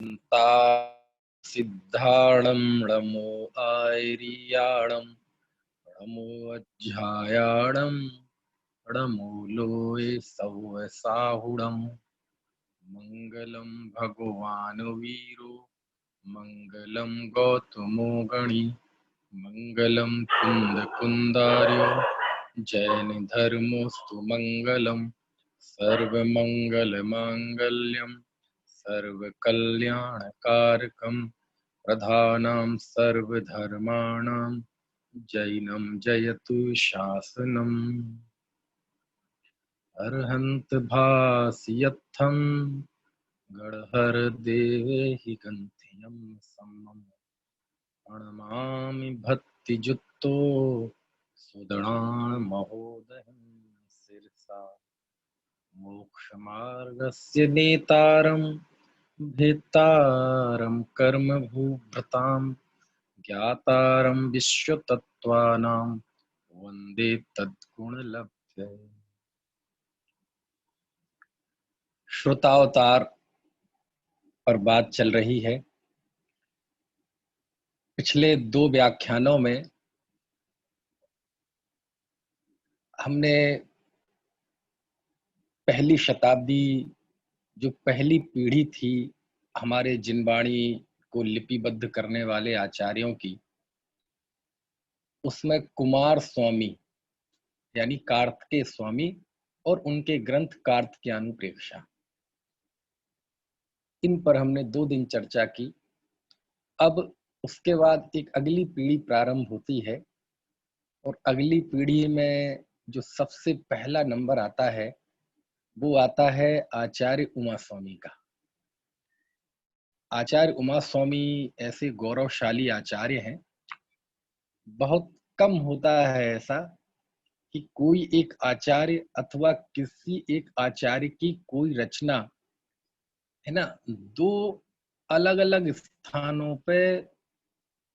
ता सिद्धाणं णमो आयर्याणं णमो अध्यायाणं णमो लोये सौवसाहुणम् मंगलम भगवान वीरो मंगलम गौतमो गणि मंगलम कुंद कुंदार्यो जैन धर्मोस्तु मंगलम सर्वमंगल मांगल्यम सर्वकल्याणकारकम प्रधानां सर्वधर्माणां जैनं जयतु शासनम् अर्हन्त भास्यत्थं गणहर देवेहि गन्त्यं सम्मम् प्रणमामि भक्तियुक्तो सुदृढान् महोदयं शिरसा मोक्षमार्गस्य नेतारं भेत्तारं कर्मभूभृतां ज्ञातारं विश्वतत्त्वानां वन्दे तद्गुणलब्धे। श्रोतावतार पर बात चल रही है। पिछले 2 व्याख्यानों में हमने पहली शताब्दी, जो पहली पीढ़ी थी हमारे जिनवाणी को लिपिबद्ध करने वाले आचार्यों की, उसमें कुमार स्वामी यानी कार्तिकेय स्वामी और उनके ग्रंथ कार्तिकेयानुप्रेक्षा, इन पर हमने 2 दिन चर्चा की। अब उसके बाद एक अगली पीढ़ी प्रारंभ होती है और अगली पीढ़ी में जो सबसे पहला नंबर आता है वो आता है आचार्य उमा स्वामी का। आचार्य उमा स्वामी ऐसे गौरवशाली आचार्य हैं। बहुत कम होता है ऐसा कि कोई एक आचार्य अथवा किसी एक आचार्य की कोई रचना, है ना, 2 अलग अलग स्थानों पे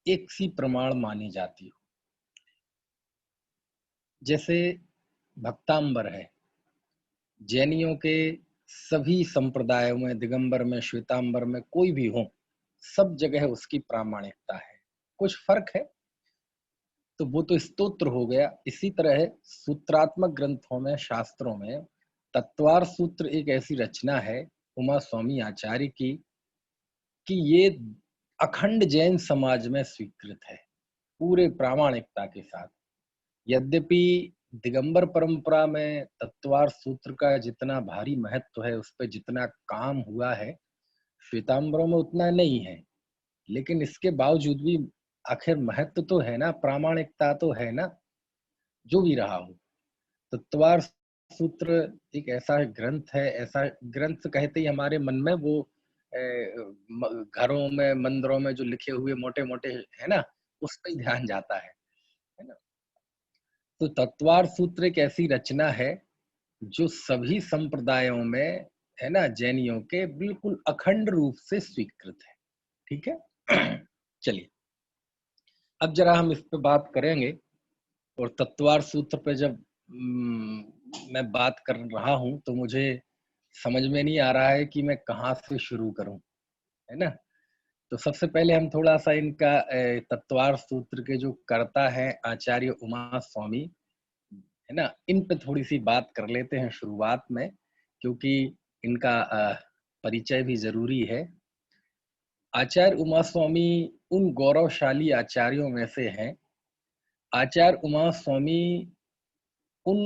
एक सी प्रमाण मानी जाती हो। जैसे भक्तांबर है, जैनियों के सभी संप्रदायों में, दिगंबर में, श्वेतांबर में, कोई भी हो, सब जगह उसकी प्रामाणिकता है। कुछ फर्क है तो वो तो स्तोत्र हो गया। इसी तरह सूत्रात्मक ग्रंथों में, शास्त्रों में तत्वार सूत्र एक ऐसी रचना है उमा स्वामी आचार्य की कि ये अखंड जैन समाज में स्वीकृत है पूरे प्रामाणिकता के साथ। यद्यपि दिगंबर परंपरा में तत्वार सूत्र का जितना भारी महत्व है, उस पर जितना काम हुआ है, श्वेतांबरों में उतना नहीं है। लेकिन इसके बावजूद भी आखिर महत्व तो है ना, प्रामाणिकता तो है ना, जो भी रहा हो। तत्वार सूत्र एक ऐसा ग्रंथ है, ऐसा ग्रंथ कहते ही हमारे मन में वो घरों में, मंदिरों में जो लिखे हुए मोटे मोटे है ना, उस पर ध्यान जाता है ना। तो तत्वार सूत्र एक ऐसी रचना है जो सभी संप्रदायों में, है ना, जैनियों के बिल्कुल अखंड रूप से स्वीकृत है। ठीक है। चलिए अब जरा हम इस पे बात करेंगे। और तत्वार सूत्र पे जब मैं बात कर रहा हूं तो मुझे समझ में नहीं आ रहा है कि मैं कहाँ से शुरू करूं, है ना। तो सबसे पहले हम थोड़ा सा इनका तत्वार सूत्र के जो कर्ता है आचार्य उमा स्वामी, है ना, इन पे थोड़ी सी बात कर लेते हैं शुरुआत में, क्योंकि इनका परिचय भी जरूरी है। आचार्य उमा स्वामी उन गौरवशाली आचार्यों में से हैं। आचार्य उमा स्वामी उन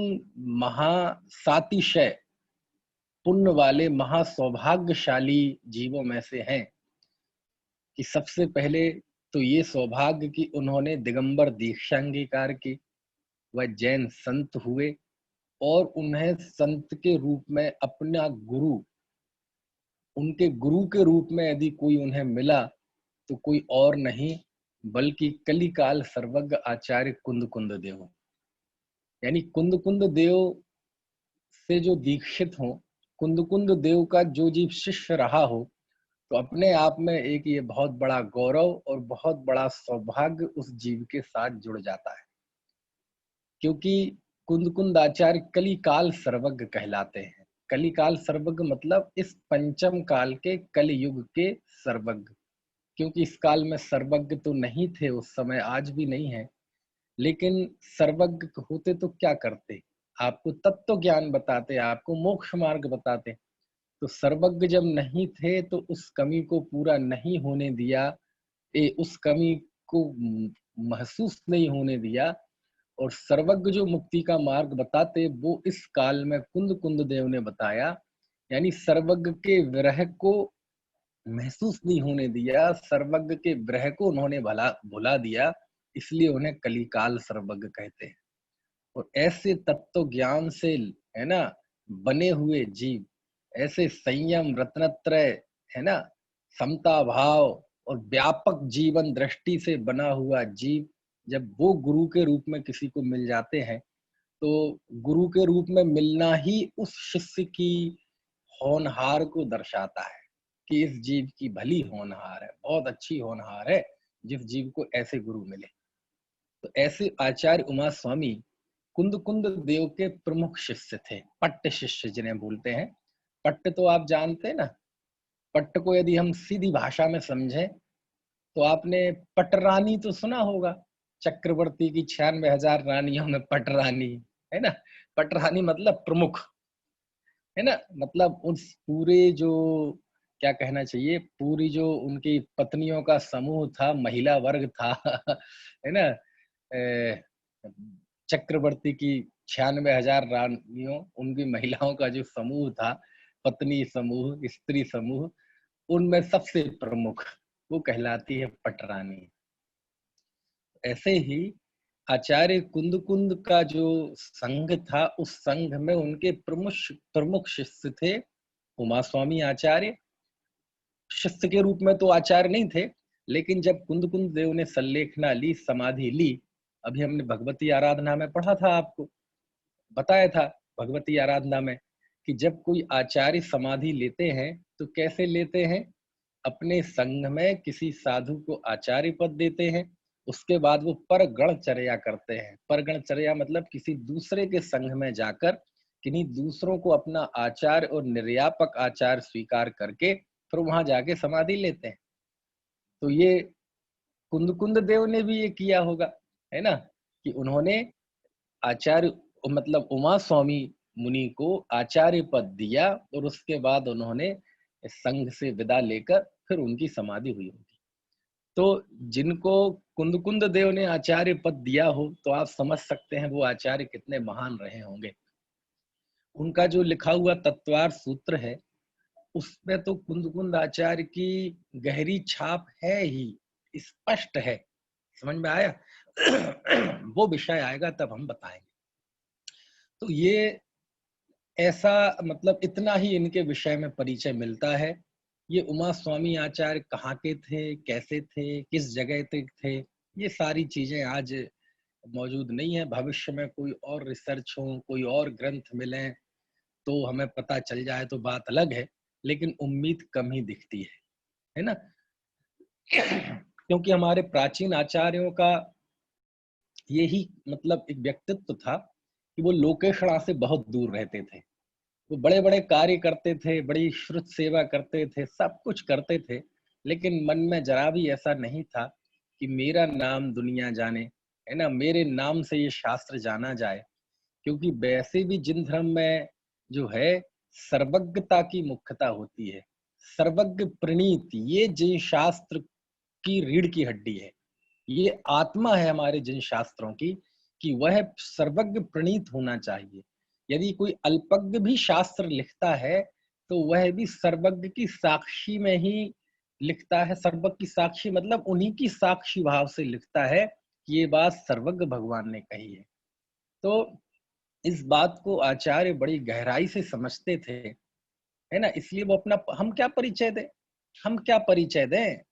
महासातिशय पुण्य वाले महासौभाग्यशाली जीवों में से हैं कि सबसे पहले तो ये सौभाग्य कि उन्होंने दिगंबर दीक्षा अंगीकार की, वह जैन संत हुए और उन्हें संत के रूप में अपना गुरु, उनके गुरु के रूप में यदि कोई उन्हें मिला तो कोई और नहीं बल्कि कलिकाल सर्वज्ञ आचार्य कुंद कुंद देव। यानी कुंद कुंद देव से जो दीक्षित हो, कुंद कुंद देव का जो जीव शिष्य रहा हो, तो अपने आप में एक ये बहुत बड़ा गौरव और बहुत बड़ा सौभाग्य उस जीव के साथ जुड़ जाता है, क्योंकि कुंद कुंद आचार्य कलिकाल सर्वज्ञ कहलाते हैं। कलिकाल सर्वज्ञ मतलब इस पंचम काल के कलयुग के सर्वज्ञ, क्योंकि इस काल में सर्वज्ञ तो नहीं थे उस समय, आज भी नहीं है, लेकिन सर्वज्ञ होते तो क्या करते, आपको तत्व ज्ञान बताते, आपको मोक्ष मार्ग बताते। तो सर्वज्ञ जब नहीं थे तो उस कमी को पूरा नहीं होने दिया, उस कमी को महसूस नहीं होने दिया, और सर्वज्ञ जो मुक्ति का मार्ग बताते वो इस काल में कुंद कुंद देव ने बताया। यानी सर्वज्ञ के विरह को महसूस नहीं होने दिया, सर्वज्ञ के विरह को उन्होंने भला भुला दिया, इसलिए उन्हें कलिकाल सर्वज्ञ कहते हैं। और ऐसे तत्व ज्ञान से, है ना, बने हुए जीव, ऐसे संयम रत्नत्रय, है ना, समता भाव और व्यापक जीवन दृष्टि से बना हुआ जीव, जब वो गुरु के रूप में किसी को मिल जाते हैं, तो गुरु के रूप में मिलना ही उस शिष्य की होनहार को दर्शाता है कि इस जीव की भली होनहार है, बहुत अच्छी होनहार है, जिस जीव को ऐसे गुरु मिले। तो ऐसे आचार्य उमा स्वामी कुंद कुंद देव के प्रमुख शिष्य थे, पट्ट शिष्य जिन्हें बोलते हैं। पट्ट तो आप जानते हैं ना, पट्ट को यदि हम सीधी भाषा में समझें तो आपने पटरानी तो सुना होगा, चक्रवर्ती की 96,000 रानियों में पटरानी, है ना। पटरानी मतलब प्रमुख, है ना, मतलब उस पूरे जो, क्या कहना चाहिए, पूरी जो उनकी पत्नियों का समूह था, महिला वर्ग था है ना, चक्रवर्ती की 96,000 रानियों, उनकी महिलाओं का जो समूह था, पत्नी समूह, स्त्री समूह, उनमें सबसे प्रमुख वो कहलाती है पटरानी। ऐसे ही आचार्य कुंद कुंद का जो संघ था, उस संघ में उनके प्रमुख प्रमुख शिष्य थे उमा स्वामी आचार्य। शिष्य के रूप में तो आचार्य नहीं थे, लेकिन जब कुंद कुंद देव ने संलेखना ली, समाधि ली, अभी हमने भगवती आराधना में पढ़ा था, आपको बताया था भगवती आराधना में, कि जब कोई आचार्य समाधि लेते हैं तो कैसे लेते हैं, अपने संघ में किसी साधु को आचार्य पद देते हैं, उसके बाद वो परगणचर्या करते हैं। परगणचर्या मतलब किसी दूसरे के संघ में जाकर किन्हीं दूसरों को अपना आचार्य और निर्यापक आचार्य स्वीकार करके फिर वहां जाके समाधि लेते हैं। तो ये कुंद कुंद देव ने भी ये किया होगा, है ना, कि उन्होंने आचार्य मतलब उमा स्वामी मुनि को आचार्य पद दिया, और उसके बाद उन्होंने संघ से विदा लेकर फिर उनकी समाधि हुई होगी। तो जिनको कुंद कुंद देव ने आचार्य पद दिया हो तो आप समझ सकते हैं वो आचार्य कितने महान रहे होंगे। उनका जो लिखा हुआ तत्वार सूत्र है, उसमें तो कुंद कुंद आचार्य की गहरी छाप है ही, स्पष्ट है। समझ में आया? वो विषय आएगा तब हम बताएंगे। तो ये ऐसा, मतलब इतना ही इनके विषय में परिचय मिलता है। ये उमा स्वामी आचार्य कहाँ के थे, कैसे थे, किस जगह तक थे, ये सारी चीजें आज मौजूद नहीं है। भविष्य में कोई और रिसर्च हो, कोई और ग्रंथ मिले तो हमें पता चल जाए तो बात अलग है, लेकिन उम्मीद कम ही दिखती है ना। क्योंकि हमारे प्राचीन आचार्यों का यही मतलब एक व्यक्तित्व था कि वो लोकेशणा से बहुत दूर रहते थे। वो बड़े बड़े कार्य करते थे, बड़ी श्रुत सेवा करते थे, सब कुछ करते थे, लेकिन मन में जरा भी ऐसा नहीं था कि मेरा नाम दुनिया जाने, है ना, मेरे नाम से ये शास्त्र जाना जाए। क्योंकि वैसे भी जिन धर्म में जो है सर्वज्ञता की मुख्यता होती है, सर्वज्ञ प्रणीत, ये जिन शास्त्र की रीढ़ की हड्डी है, ये आत्मा है हमारे जिन शास्त्रों की, कि वह सर्वज्ञ प्रणीत होना चाहिए। यदि कोई अल्पज्ञ भी शास्त्र लिखता है तो वह भी सर्वज्ञ की साक्षी में ही लिखता है। सर्वज्ञ की साक्षी मतलब उन्हीं की साक्षी भाव से लिखता है कि ये बात सर्वज्ञ भगवान ने कही है। तो इस बात को आचार्य बड़ी गहराई से समझते थे, है ना। इसलिए वो अपना, हम क्या परिचय दें, हम क्या परिचय दें,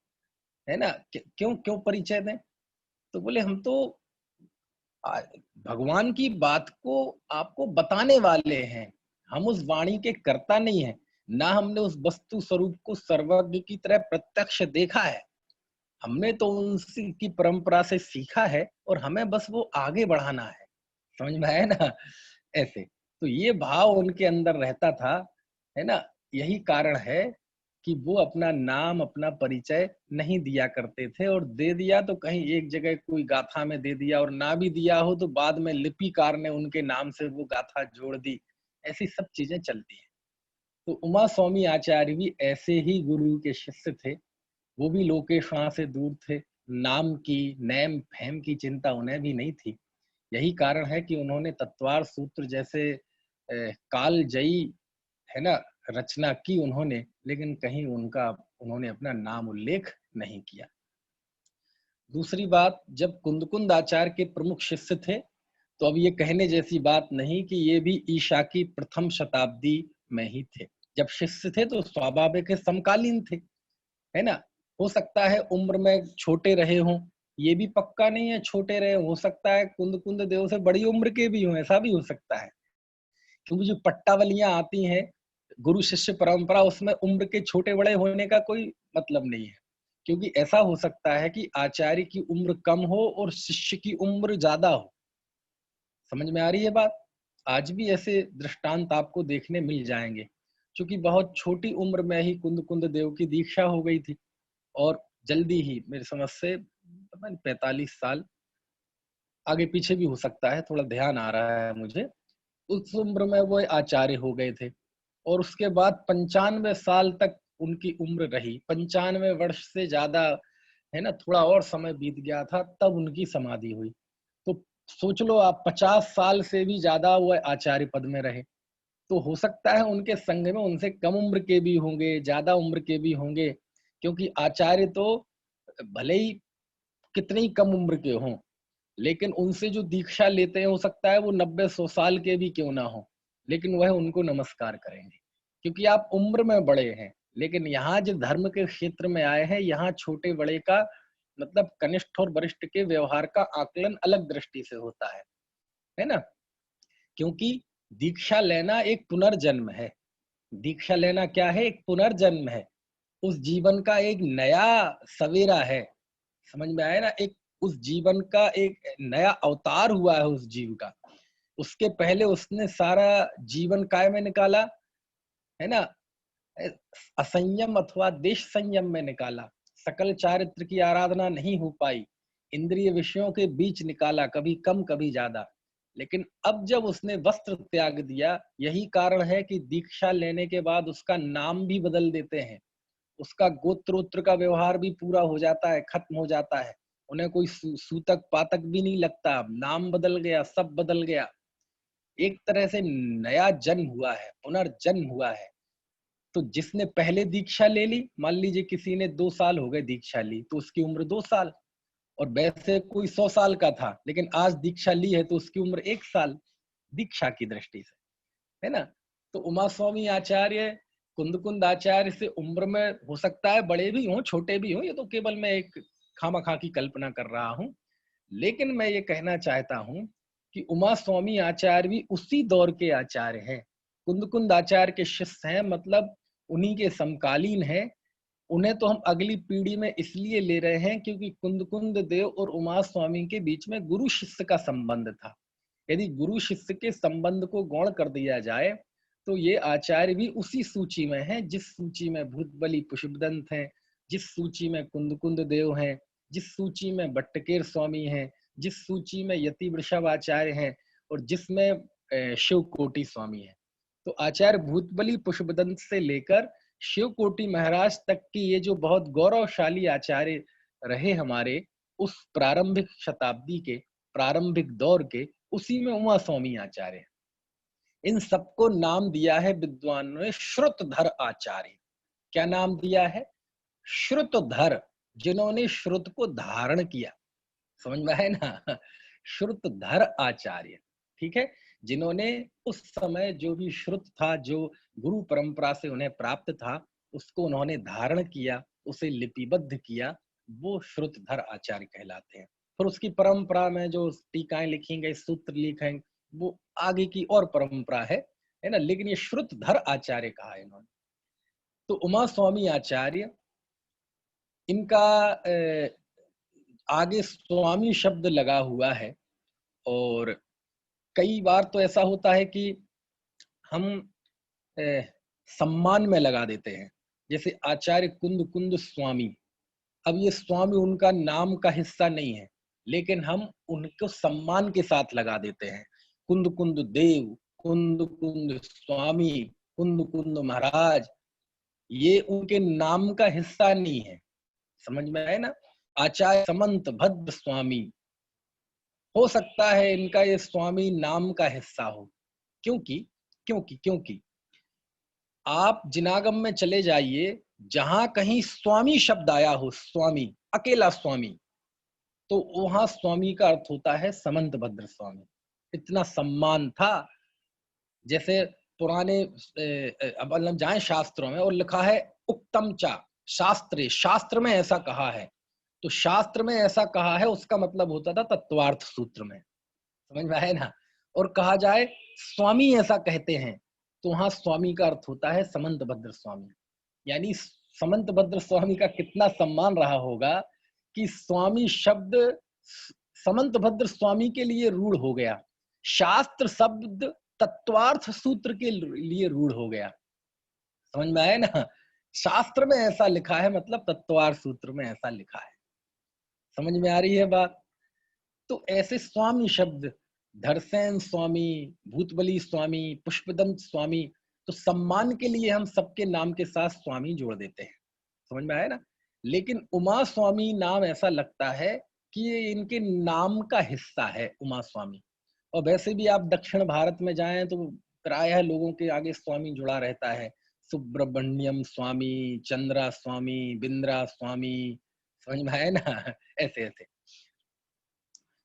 है ना, क्यों क्यों परिचय दें। तो बोले हम तो भगवान की बात को आपको बताने वाले हैं, हम उस वाणी के कर्ता नहीं है, ना हमने उस वस्तु स्वरूप को सर्वज्ञ की तरह प्रत्यक्ष देखा है। हमने तो उनकी परंपरा से सीखा है और हमें बस वो आगे बढ़ाना है। समझ में आया ना? ऐसे तो ये भाव उनके अंदर रहता था, है ना। यही कारण है कि वो अपना नाम, अपना परिचय नहीं दिया करते थे, और दे दिया तो कहीं एक जगह कोई गाथा में दे दिया, और ना भी दिया हो तो बाद में लिपिकार ने उनके नाम से वो गाथा जोड़ दी। ऐसी सब चीजें चलती हैं। तो उमा स्वामी आचार्य भी ऐसे ही गुरु के शिष्य थे। वो भी लोकेशवा से दूर थे। नाम की, नेम फेम की चिंता उन्हें भी नहीं थी। यही कारण है कि उन्होंने तत्वार सूत्र जैसे कालजयी, है ना, रचना की उन्होंने, लेकिन कहीं उन्होंने अपना नाम उल्लेख नहीं किया। दूसरी बात, जब कुंदकुंद आचार्य के प्रमुख शिष्य थे, तो अब ये कहने जैसी बात नहीं कि ये भी ईशा की प्रथम शताब्दी में ही थे। जब शिष्य थे तो स्वाभाविक है समकालीन थे, है ना। हो सकता है उम्र में छोटे रहे हों, ये भी पक्का नहीं है छोटे रहे, हो सकता है कुंद देव से बड़ी उम्र के भी हों, ऐसा भी हो सकता है। क्योंकि जो पट्टावलियां आती हैं गुरु शिष्य परंपरा, उसमें उम्र के छोटे बड़े होने का कोई मतलब नहीं है। क्योंकि ऐसा हो सकता है कि आचार्य की उम्र कम हो और शिष्य की उम्र ज्यादा हो। समझ में आ रही है बात। आज भी ऐसे दृष्टांत आपको देखने मिल जाएंगे। क्योंकि बहुत छोटी उम्र में ही कुंद देव की दीक्षा हो गई थी, और जल्दी ही, मेरी समझ से पता नहीं 45 साल, आगे पीछे भी हो सकता है, थोड़ा ध्यान आ रहा है मुझे, उस उम्र में वो आचार्य हो गए थे। और उसके बाद 95 साल तक उनकी उम्र रही। 95 वर्ष से ज्यादा, है ना, थोड़ा और समय बीत गया था, तब उनकी समाधि हुई। तो सोच लो आप, 50 साल से भी ज्यादा वो आचार्य पद में रहे। तो हो सकता है उनके संग में उनसे कम उम्र के भी होंगे, ज्यादा उम्र के भी होंगे। क्योंकि आचार्य तो भले ही कितनी ही कम उम्र के हों, लेकिन उनसे जो दीक्षा लेते हैं, हो सकता है वो 90-100 साल के भी क्यों ना हो, लेकिन वह उनको नमस्कार करेंगे। क्योंकि आप उम्र में बड़े हैं, लेकिन यहाँ जो धर्म के क्षेत्र में आए हैं, यहाँ छोटे बड़े का मतलब कनिष्ठ और वरिष्ठ के व्यवहार का आकलन अलग दृष्टि से होता है ना। क्योंकि दीक्षा लेना एक पुनर्जन्म है। दीक्षा लेना क्या है? एक पुनर्जन्म है। उस जीवन का एक नया सवेरा है। समझ में आया ना? एक उस जीवन का एक नया अवतार हुआ है उस जीव का। उसके पहले उसने सारा जीवन काय में निकाला, है ना, असंयम अथवा देश संयम में निकाला। सकल चारित्र की आराधना नहीं हो पाई, इंद्रिय विषयों के बीच निकाला, कभी कम कभी ज्यादा। लेकिन अब जब उसने वस्त्र त्याग दिया, यही कारण है कि दीक्षा लेने के बाद उसका नाम भी बदल देते हैं। उसका गोत्रोत्र का व्यवहार भी पूरा हो जाता है, खत्म हो जाता है। उन्हें कोई सूतक पातक भी नहीं लगता। नाम बदल गया, सब बदल गया। एक तरह से नया जन्म हुआ है, पुनर्जन्म हुआ है। तो जिसने पहले दीक्षा ले ली, मान लीजिए किसी ने 2 साल हो गए दीक्षा ली, तो उसकी उम्र 2 साल। और वैसे कोई 100 साल का था, लेकिन आज दीक्षा ली है, तो उसकी उम्र 1 साल, दीक्षा की दृष्टि से, है ना। तो उमा स्वामी आचार्य, कुंद आचार्य से उम्र में हो सकता है बड़े भी हों, छोटे भी हों, ये तो केवल मैं एक खामखा की कल्पना कर रहा हूं। लेकिन मैं ये कहना चाहता हूं कि उमा स्वामी आचार्य भी उसी दौर के आचार्य हैं। कुंद आचार्य के शिष्य हैं, मतलब उन्हीं के समकालीन हैं। उन्हें तो हम अगली पीढ़ी में इसलिए ले रहे हैं क्योंकि कुंद देव और उमा स्वामी के बीच में गुरु शिष्य का संबंध था। यदि गुरु शिष्य के संबंध को गौण कर दिया जाए, तो ये आचार्य भी उसी सूची में है, जिस सूची में भूतबली पुष्पदंत हैं, जिस सूची में कुंद देव हैं, जिस सूची में भट्टकेर स्वामी हैं, जिस सूची में यति वृषभ आचार्य हैं, और जिसमें शिव कोटि स्वामी है। तो आचार्य भूतबली पुष्पदंत से लेकर शिव कोटि महाराज तक की ये जो बहुत गौरवशाली आचार्य रहे हमारे, उस प्रारंभिक शताब्दी के, प्रारंभिक दौर के, उसी में उमा स्वामी आचार्य। इन सबको नाम दिया है विद्वानों ने श्रुतधर आचार्य। क्या नाम दिया है? श्रुतधर, जिन्होंने श्रुत को धारण किया। समझ में है ना? श्रुतधर आचार्य, ठीक है। जिन्होंने उस समय जो भी श्रुत था, जो गुरु परंपरा से उन्हें प्राप्त था, उसको उन्होंने धारण किया, उसे लिपिबद्ध किया, वो श्रुतधर आचार्य कहलाते हैं। फिर उसकी परंपरा में जो टीकाएं लिखी गई, सूत्र लिखे, वो आगे की और परंपरा है ना। लेकिन ये श्रुतधर आचार्य कहा है इन्होंने। तो उमा स्वामी आचार्य, इनका आगे स्वामी शब्द लगा हुआ है। और कई बार तो ऐसा होता है कि हम अ, सम्मान में लगा देते हैं। जैसे आचार्य कुंद कुंद स्वामी, अब ये स्वामी उनका नाम का हिस्सा नहीं है, लेकिन हम उनको सम्मान के साथ लगा देते हैं। कुंद कुंद देव, कुंद कुंद स्वामी, कुंद कुंद महाराज, ये उनके नाम का हिस्सा नहीं है। समझ में आए ना? आचार्य समंत भद्र स्वामी, हो सकता है इनका ये स्वामी नाम का हिस्सा हो। क्योंकि क्योंकि क्योंकि आप जिनागम में चले जाइए, जहां कहीं स्वामी शब्द आया हो, स्वामी, अकेला स्वामी, तो वहां स्वामी का अर्थ होता है समंत भद्र स्वामी। इतना सम्मान था। जैसे पुराने अब मतलब जाए शास्त्रों में और लिखा है उक्तम चा शास्त्रे, शास्त्र में ऐसा कहा है, तो शास्त्र में ऐसा कहा है उसका मतलब होता था तत्वार्थ सूत्र में। समझ में आए ना? और कहा जाए स्वामी ऐसा कहते हैं, तो वहां स्वामी का अर्थ होता है समंत भद्र स्वामी। यानी समंत भद्र स्वामी का कितना सम्मान रहा होगा कि स्वामी शब्द समंत भद्र स्वामी के लिए रूढ़ हो गया, शास्त्र शब्द तत्वार्थ सूत्र के लिए रूढ़ हो गया। समझ में आया ना? शास्त्र में ऐसा लिखा है मतलब तत्वार्थ सूत्र में ऐसा लिखा है। समझ में आ रही है बात? तो ऐसे स्वामी शब्द, धरसेन स्वामी, भूतबली स्वामी, पुष्पदंत स्वामी, तो सम्मान के लिए हम सबके नाम के साथ स्वामी जोड़ देते हैं। समझ में आया ना? लेकिन उमा स्वामी नाम ऐसा लगता है कि ये इनके नाम का हिस्सा है, उमा स्वामी। और वैसे भी आप दक्षिण भारत में जाएं तो प्रायः लोगों के आगे स्वामी जुड़ा रहता है। सुब्रमण्यम स्वामी, चंद्रा स्वामी, बिंद्रा स्वामी। समझ में आया ना? ऐसे ऐसे।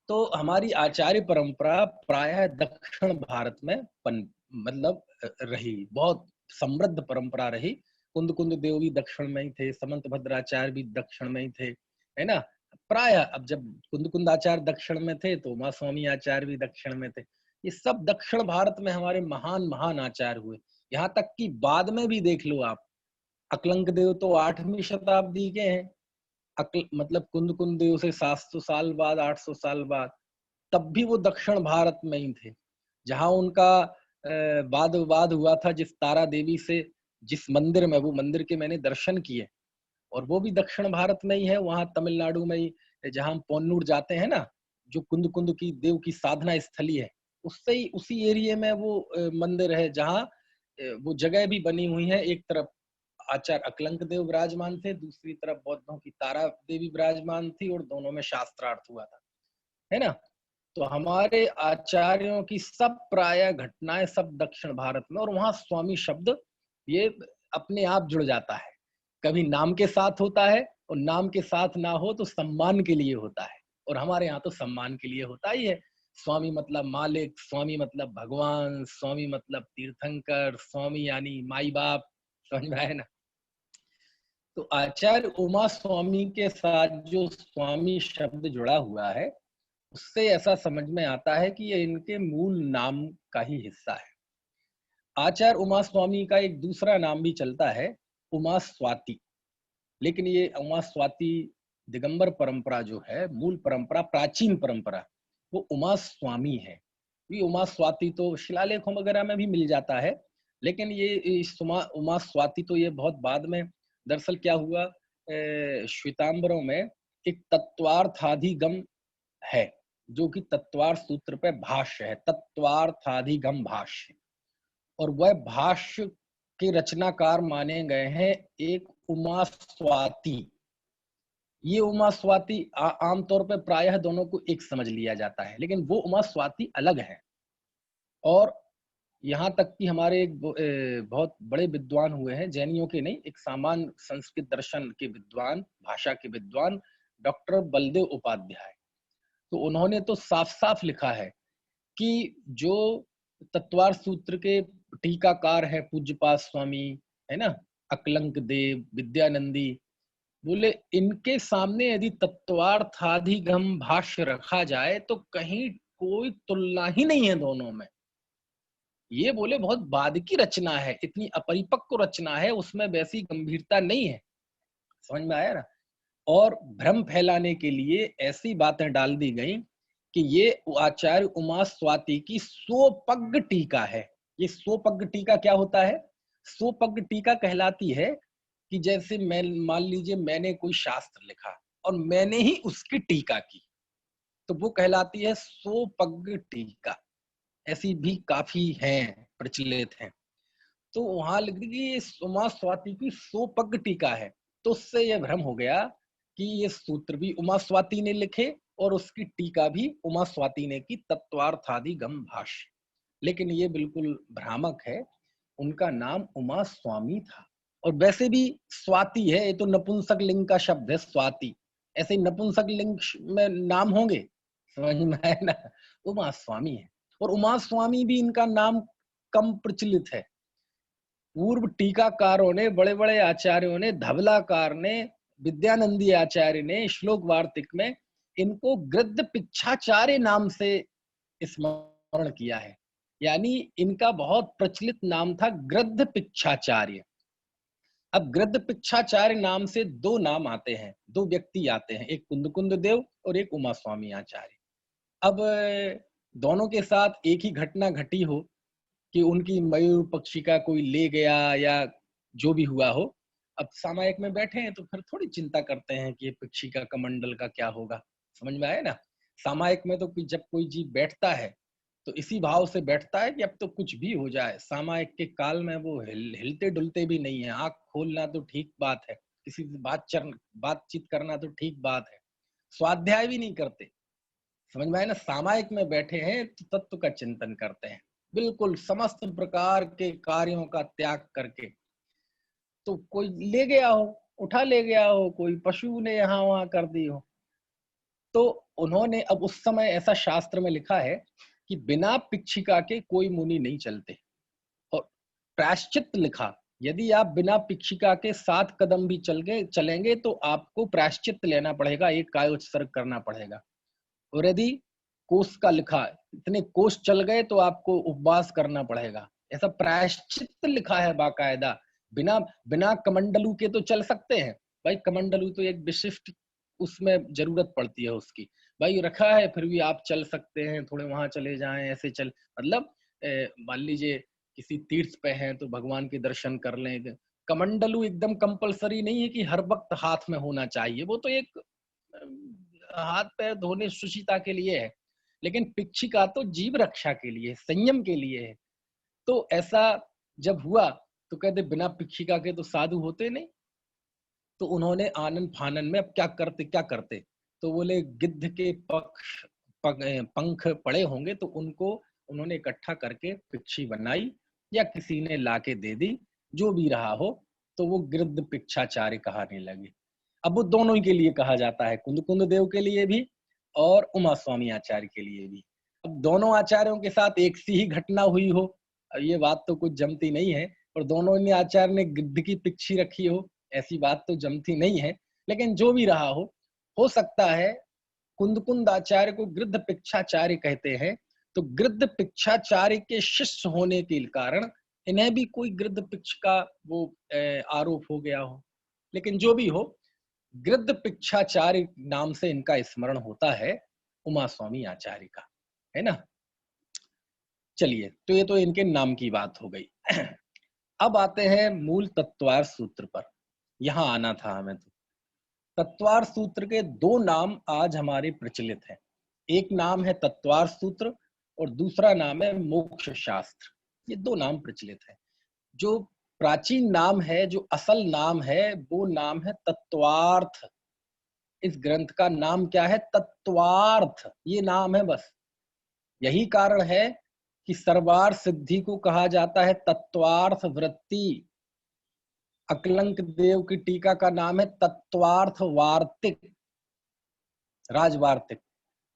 तो हमारी आचार्य परंपरा प्रायः दक्षिण भारत में मतलब रही, बहुत समृद्ध परंपरा रही। कुंद कुंद देव भी दक्षिण में ही थे, समंत भद्राचार्य भी दक्षिण में ही थे, है ना? प्रायः अब जब कुंद कुंद आचार्य दक्षिण में थे तो उमा स्वामी आचार्य भी दक्षिण में थे। ये सब दक्षिण भारत में हमारे महान महान आचार्य हुए। यहाँ तक कि बाद में भी देख लो आप, अकलंक देव तो 8वीं शताब्दी के हैं। अकल मतलब कुंद कुंद देव से 700 साल बाद, 800 साल बाद, तब भी वो दक्षिण भारत में ही थे। जहां उनका वाद विवाद हुआ था जिस तारा देवी से, जिस मंदिर में, वो मंदिर के मैंने दर्शन किए, और वो भी दक्षिण भारत में ही है, वहां तमिलनाडु में ही, जहां हम पोन्नूर जाते हैं ना, जो कुंद कुंद की देव की साधना स्थली है, उससे ही उसी एरिया में वो मंदिर है, जहां वो जगह भी बनी हुई है। एक तरफ आचार्य अकलंक देव विराजमान थे, दूसरी तरफ बौद्धों की तारा देवी विराजमान थी, और दोनों में शास्त्रार्थ हुआ था, है ना? तो हमारे आचार्यों की सब प्राय घटनाएं सब दक्षिण भारत में, और वहां स्वामी शब्द ये अपने आप जुड़ जाता है। कभी नाम के साथ होता है, और नाम के साथ ना हो तो सम्मान के लिए होता है, और हमारे यहाँ तो सम्मान के लिए होता ही है। स्वामी मतलब मालिक, स्वामी मतलब भगवान, स्वामी मतलब तीर्थंकर, स्वामी यानी माई बाप। समझ में आए ना? तो आचार्य उमा स्वामी के साथ जो स्वामी शब्द जुड़ा हुआ है, उससे ऐसा समझ में आता है कि ये इनके मूल नाम का ही हिस्सा है। आचार्य उमा स्वामी का एक दूसरा नाम भी चलता है, उमा स्वाति। लेकिन ये उमा स्वाति दिगंबर परंपरा जो है, मूल परंपरा, प्राचीन परंपरा, वो उमा स्वामी है। ये उमा स्वाति तो शिलालेखों वगैरह में भी मिल जाता है, लेकिन ये उमा स्वाति तो ये बहुत बाद में। दरअसल क्या हुआ, श्वेतांबरों में एक तत्वार्थाधिगम है, जो कि तत्वार्थ सूत्र पे भाष्य है, तत्वार्थाधिगम भाष्य। और वह भाष्य के रचनाकार माने गए हैं एक उमा स्वाति। ये उमा स्वाति आमतौर पे प्रायः दोनों को एक समझ लिया जाता है, लेकिन वो उमा स्वाति अलग है। और यहाँ तक कि हमारे एक बहुत बड़े विद्वान हुए हैं, जैनियों के नहीं, एक सामान्य संस्कृत दर्शन के विद्वान, भाषा के विद्वान, डॉक्टर बलदेव उपाध्याय। तो उन्होंने तो साफ साफ लिखा है कि जो तत्वार्थ सूत्र के टीकाकार है पूज्यपाद स्वामी, है ना, अकलंक देव, विद्यानंदी, बोले इनके सामने यदि तत्वार्थाधिगम भाष्य रखा जाए तो कहीं कोई तुलना ही नहीं है दोनों में। ये बोले बहुत बाद की रचना है, इतनी अपरिपक्व रचना है, उसमें वैसी गंभीरता नहीं है। समझ में आया ना? और भ्रम फैलाने के लिए ऐसी बातें डाल दी गई कि ये आचार्य उमा स्वाति की 100 पग टीका है। ये सोपग टीका क्या होता है? सोपग टीका कहलाती है कि जैसे मैं मान लीजिए मैंने कोई शास्त्र लिखा और मैंने ही उसकी टीका की, तो वो कहलाती है सोपग टीका। ऐसी भी काफी हैं, प्रचलित हैं। तो वहां लिख दी कि ये उमा स्वाति की सोपग टीका है, तो उससे यह भ्रम हो गया कि ये सूत्र भी उमा स्वाति ने लिखे और उसकी टीका भी उमा स्वाति ने की, तत्वार्थादि गम भाष्य। लेकिन ये बिल्कुल भ्रामक है, उनका नाम उमा स्वामी था। और वैसे भी स्वाति है, ये तो नपुंसक लिंग का शब्द है स्वाति, ऐसे नपुंसक लिंग में नाम होंगे, समझ में आया ना। उमा स्वामी है, और उमा स्वामी भी इनका नाम कम प्रचलित है। पूर्व टीकाकारों ने, बड़े बड़े आचार्यों ने, धवलाकार ने, विद्यानंदी आचार्य ने श्लोक वार्तिक में इनको गृध्र पिच्छाचार्य नाम से स्मरण किया है। यानी इनका बहुत प्रचलित नाम था गृध्र पिच्छाचार्य। अब गृध्र पिच्छाचार्य नाम से दो नाम आते हैं, दो व्यक्ति आते हैं, एक कुंद देव और एक उमा स्वामी आचार्य। अब दोनों के साथ एक ही घटना घटी हो कि उनकी मयूर पक्षी का कोई ले गया या जो भी हुआ हो, अब सामायिक में बैठे हैं तो फिर थोड़ी चिंता करते हैं कि ये पक्षी का कमंडल का क्या होगा, समझ में आया ना। सामायिक में तो जब कोई जीव बैठता है तो इसी भाव से बैठता है कि अब तो कुछ भी हो जाए। सामायिक के काल में वो हिलते डुलते भी नहीं है, आंख खोलना तो ठीक बात है, किसी से बातचीत करना तो ठीक बात है, स्वाध्याय भी नहीं करते, समझ में आया ना। सामायिक में बैठे हैं तो तत्व का चिंतन करते हैं, बिल्कुल समस्त प्रकार के कार्यों का त्याग करके। तो कोई ले गया हो, उठा ले गया हो, कोई पशु ने यहाँ वहां कर दी हो, तो उन्होंने अब उस समय ऐसा शास्त्र में लिखा है कि बिना पिक्षिका के कोई मुनि नहीं चलते। और प्रायश्चित लिखा, यदि आप बिना पिक्षिका के 7 कदम भी चलेंगे तो आपको प्रायश्चित लेना पड़ेगा, एक कायोत्सर्ग करना पड़ेगा। और यदि कोष का लिखा, इतने कोष चल गए तो आपको उपवास करना पड़ेगा, ऐसा प्रायश्चित लिखा है बाकायदा। बिना बिना कमंडलू के तो चल सकते हैं भाई, कमंडलू तो एक विशिष्ट उसमें जरूरत पड़ती है उसकी, भाई रखा है फिर भी आप चल सकते हैं, थोड़े वहां चले जाएं, ऐसे चल, मतलब मान लीजिए किसी तीर्थ पे हैं तो भगवान के दर्शन कर लें। कमंडलू एकदम कंपलसरी नहीं है कि हर वक्त हाथ में होना चाहिए, वो तो एक हाथ पैर धोने शुचिता के लिए है, लेकिन पिक्षिका तो जीव रक्षा के लिए, संयम के लिए है। तो ऐसा जब हुआ तो कहते बिना पिक्षिका के तो साधु होते नहीं। तो उन्होंने आनन फानन में अब क्या करते, तो बोले गिद्ध के पंख पड़े होंगे तो उनको उन्होंने इकट्ठा करके पिक्षी बनाई, या किसी ने लाके दे दी, जो भी रहा हो, तो वो गिद्ध पिक्षाचार्य कहने लगे। अब वो दोनों ही के लिए कहा जाता है, कुंद देव के लिए भी और उमा स्वामी आचार्य के लिए भी। अब दोनों आचार्यों के साथ एक सी ही घटना हुई हो, ये बात तो कुछ जमती नहीं है, और दोनों ने आचार्य ने गिद्ध की पिक्षी रखी हो, ऐसी बात तो जमती नहीं है। लेकिन जो भी रहा हो सकता है कुंद आचार्य को गृध्र पिक्षाचार्य कहते हैं, तो गृध्र पिक्षाचार्य के शिष्य होने के कारण इन्हें भी कोई गृध्र पिक्ष का वो आरोप हो गया हो। लेकिन जो भी हो, गृध्र पिक्षाचार्य नाम से इनका स्मरण होता है, उमा स्वामी आचार्य का, है ना। चलिए, तो ये तो इनके नाम की बात हो गई। अब आते हैं मूल तत्वार्थ सूत्र पर, यहां आना था हमें। तो तत्वार्थ सूत्र के दो नाम आज हमारे प्रचलित हैं, एक नाम है तत्वार्थ सूत्र और दूसरा नाम है मोक्ष शास्त्र। ये दो नाम प्रचलित हैं। जो प्राचीन नाम है, जो असल नाम है, वो नाम है तत्वार्थ। इस ग्रंथ का नाम क्या है? तत्वार्थ, ये नाम है बस। यही कारण है कि सर्वार्थ सिद्धि को कहा जाता है तत्वार्थ वृत्ति। अकलंक देव की टीका का नाम है तत्वार्थ वार्तिक, राजवार्तिक,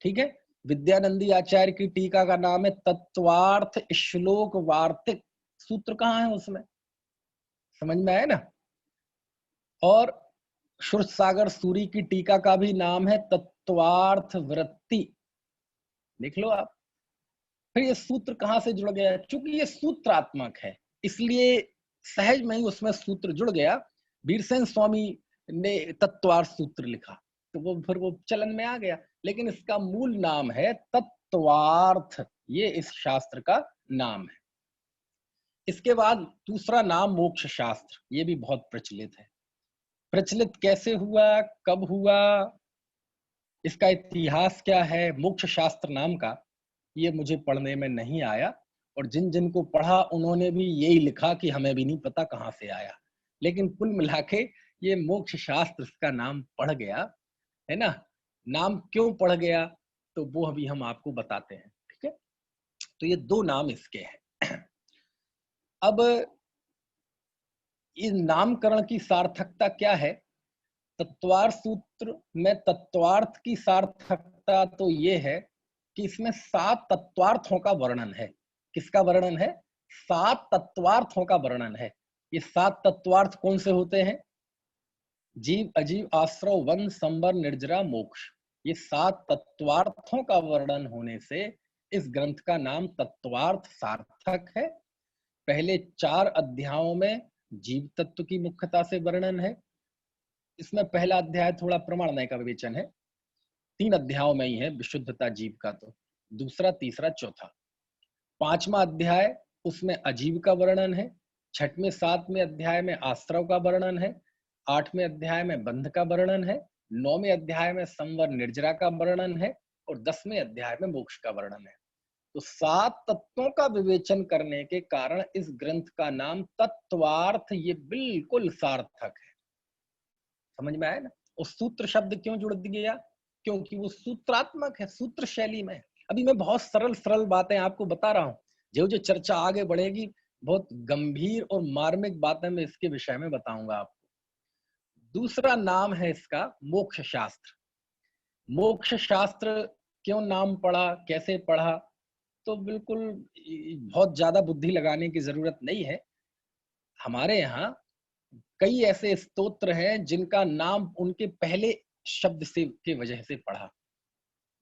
ठीक है। विद्यानंदी आचार्य की टीका का नाम है तत्वार्थ श्लोक वार्तिक। सूत्र कहाँ है उसमें, समझ में आया ना। और श्रुत सागर सूरी की टीका का भी नाम है तत्वार्थ वृत्ति, देख लो आप। फिर ये सूत्र कहां से जुड़ गया? चूंकि ये सूत्रात्मक है, इसलिए सहज में ही उसमें सूत्र जुड़ गया। वीरसेन स्वामी ने तत्वार्थ सूत्र लिखा तो वो फिर वो चलन में आ गया, लेकिन इसका मूल नाम है तत्वार्थ, ये इस शास्त्र का नाम है। इसके बाद दूसरा नाम मोक्ष शास्त्र, ये भी बहुत प्रचलित है। प्रचलित कैसे हुआ, कब हुआ, इसका इतिहास क्या है, मोक्ष शास्त्र नाम का, ये मुझे पढ़ने में नहीं आया। और जिन जिन को पढ़ा उन्होंने भी यही लिखा कि हमें भी नहीं पता कहाँ से आया। लेकिन कुल मिला के ये मोक्ष शास्त्र इसका नाम पड़ गया, है ना। नाम क्यों पड़ गया तो वो अभी हम आपको बताते हैं, ठीक है। तो ये दो नाम इसके हैं। अब इस नामकरण की सार्थकता क्या है? तत्वार्थ सूत्र में तत्वार्थ की सार्थकता तो ये है कि इसमें 7 तत्वार्थों का वर्णन है। किसका वर्णन है? 7 तत्वार्थों का वर्णन है। ये 7 तत्वार्थ कौन से होते हैं? जीव, अजीव, आश्रव, वन, संवर, निर्जरा, मोक्ष। ये 7 तत्वार्थों का वर्णन होने से इस ग्रंथ का नाम तत्वार्थ सार्थक है। पहले 4 अध्यायों में जीव तत्व की मुख्यता से वर्णन है। इसमें पहला अध्याय थोड़ा प्रमाणमय का विवेचन है, 3 अध्यायों में ही है विशुद्धता जीव का, तो दूसरा, तीसरा, चौथा। 5वां अध्याय उसमें अजीव का वर्णन है। 6वें 7वें अध्याय में आश्रव का वर्णन है। 8वें अध्याय में बंध का वर्णन है। 9वें अध्याय में संवर निर्जरा का वर्णन है और 10वें अध्याय में मोक्ष का वर्णन है। तो 7 तत्वों का विवेचन करने के कारण इस ग्रंथ का नाम तत्वार्थ ये बिल्कुल सार्थक है। समझ में आया ना। और सूत्र शब्द क्यों जुड़ गया? क्योंकि वो सूत्रात्मक है, सूत्र शैली में। अभी मैं बहुत सरल सरल बातें आपको बता रहा हूँ, जो जो चर्चा आगे बढ़ेगी बहुत गंभीर और मार्मिक बातें मैं इसके विषय में बताऊंगा आपको। दूसरा नाम है इसका मोक्ष शास्त्र। मोक्ष शास्त्र क्यों नाम पड़ा, कैसे पढ़ा, तो बिल्कुल बहुत ज्यादा बुद्धि लगाने की जरूरत नहीं है। हमारे यहाँ कई ऐसे स्तोत्र हैं जिनका नाम उनके पहले शब्द से के वजह से पढ़ा।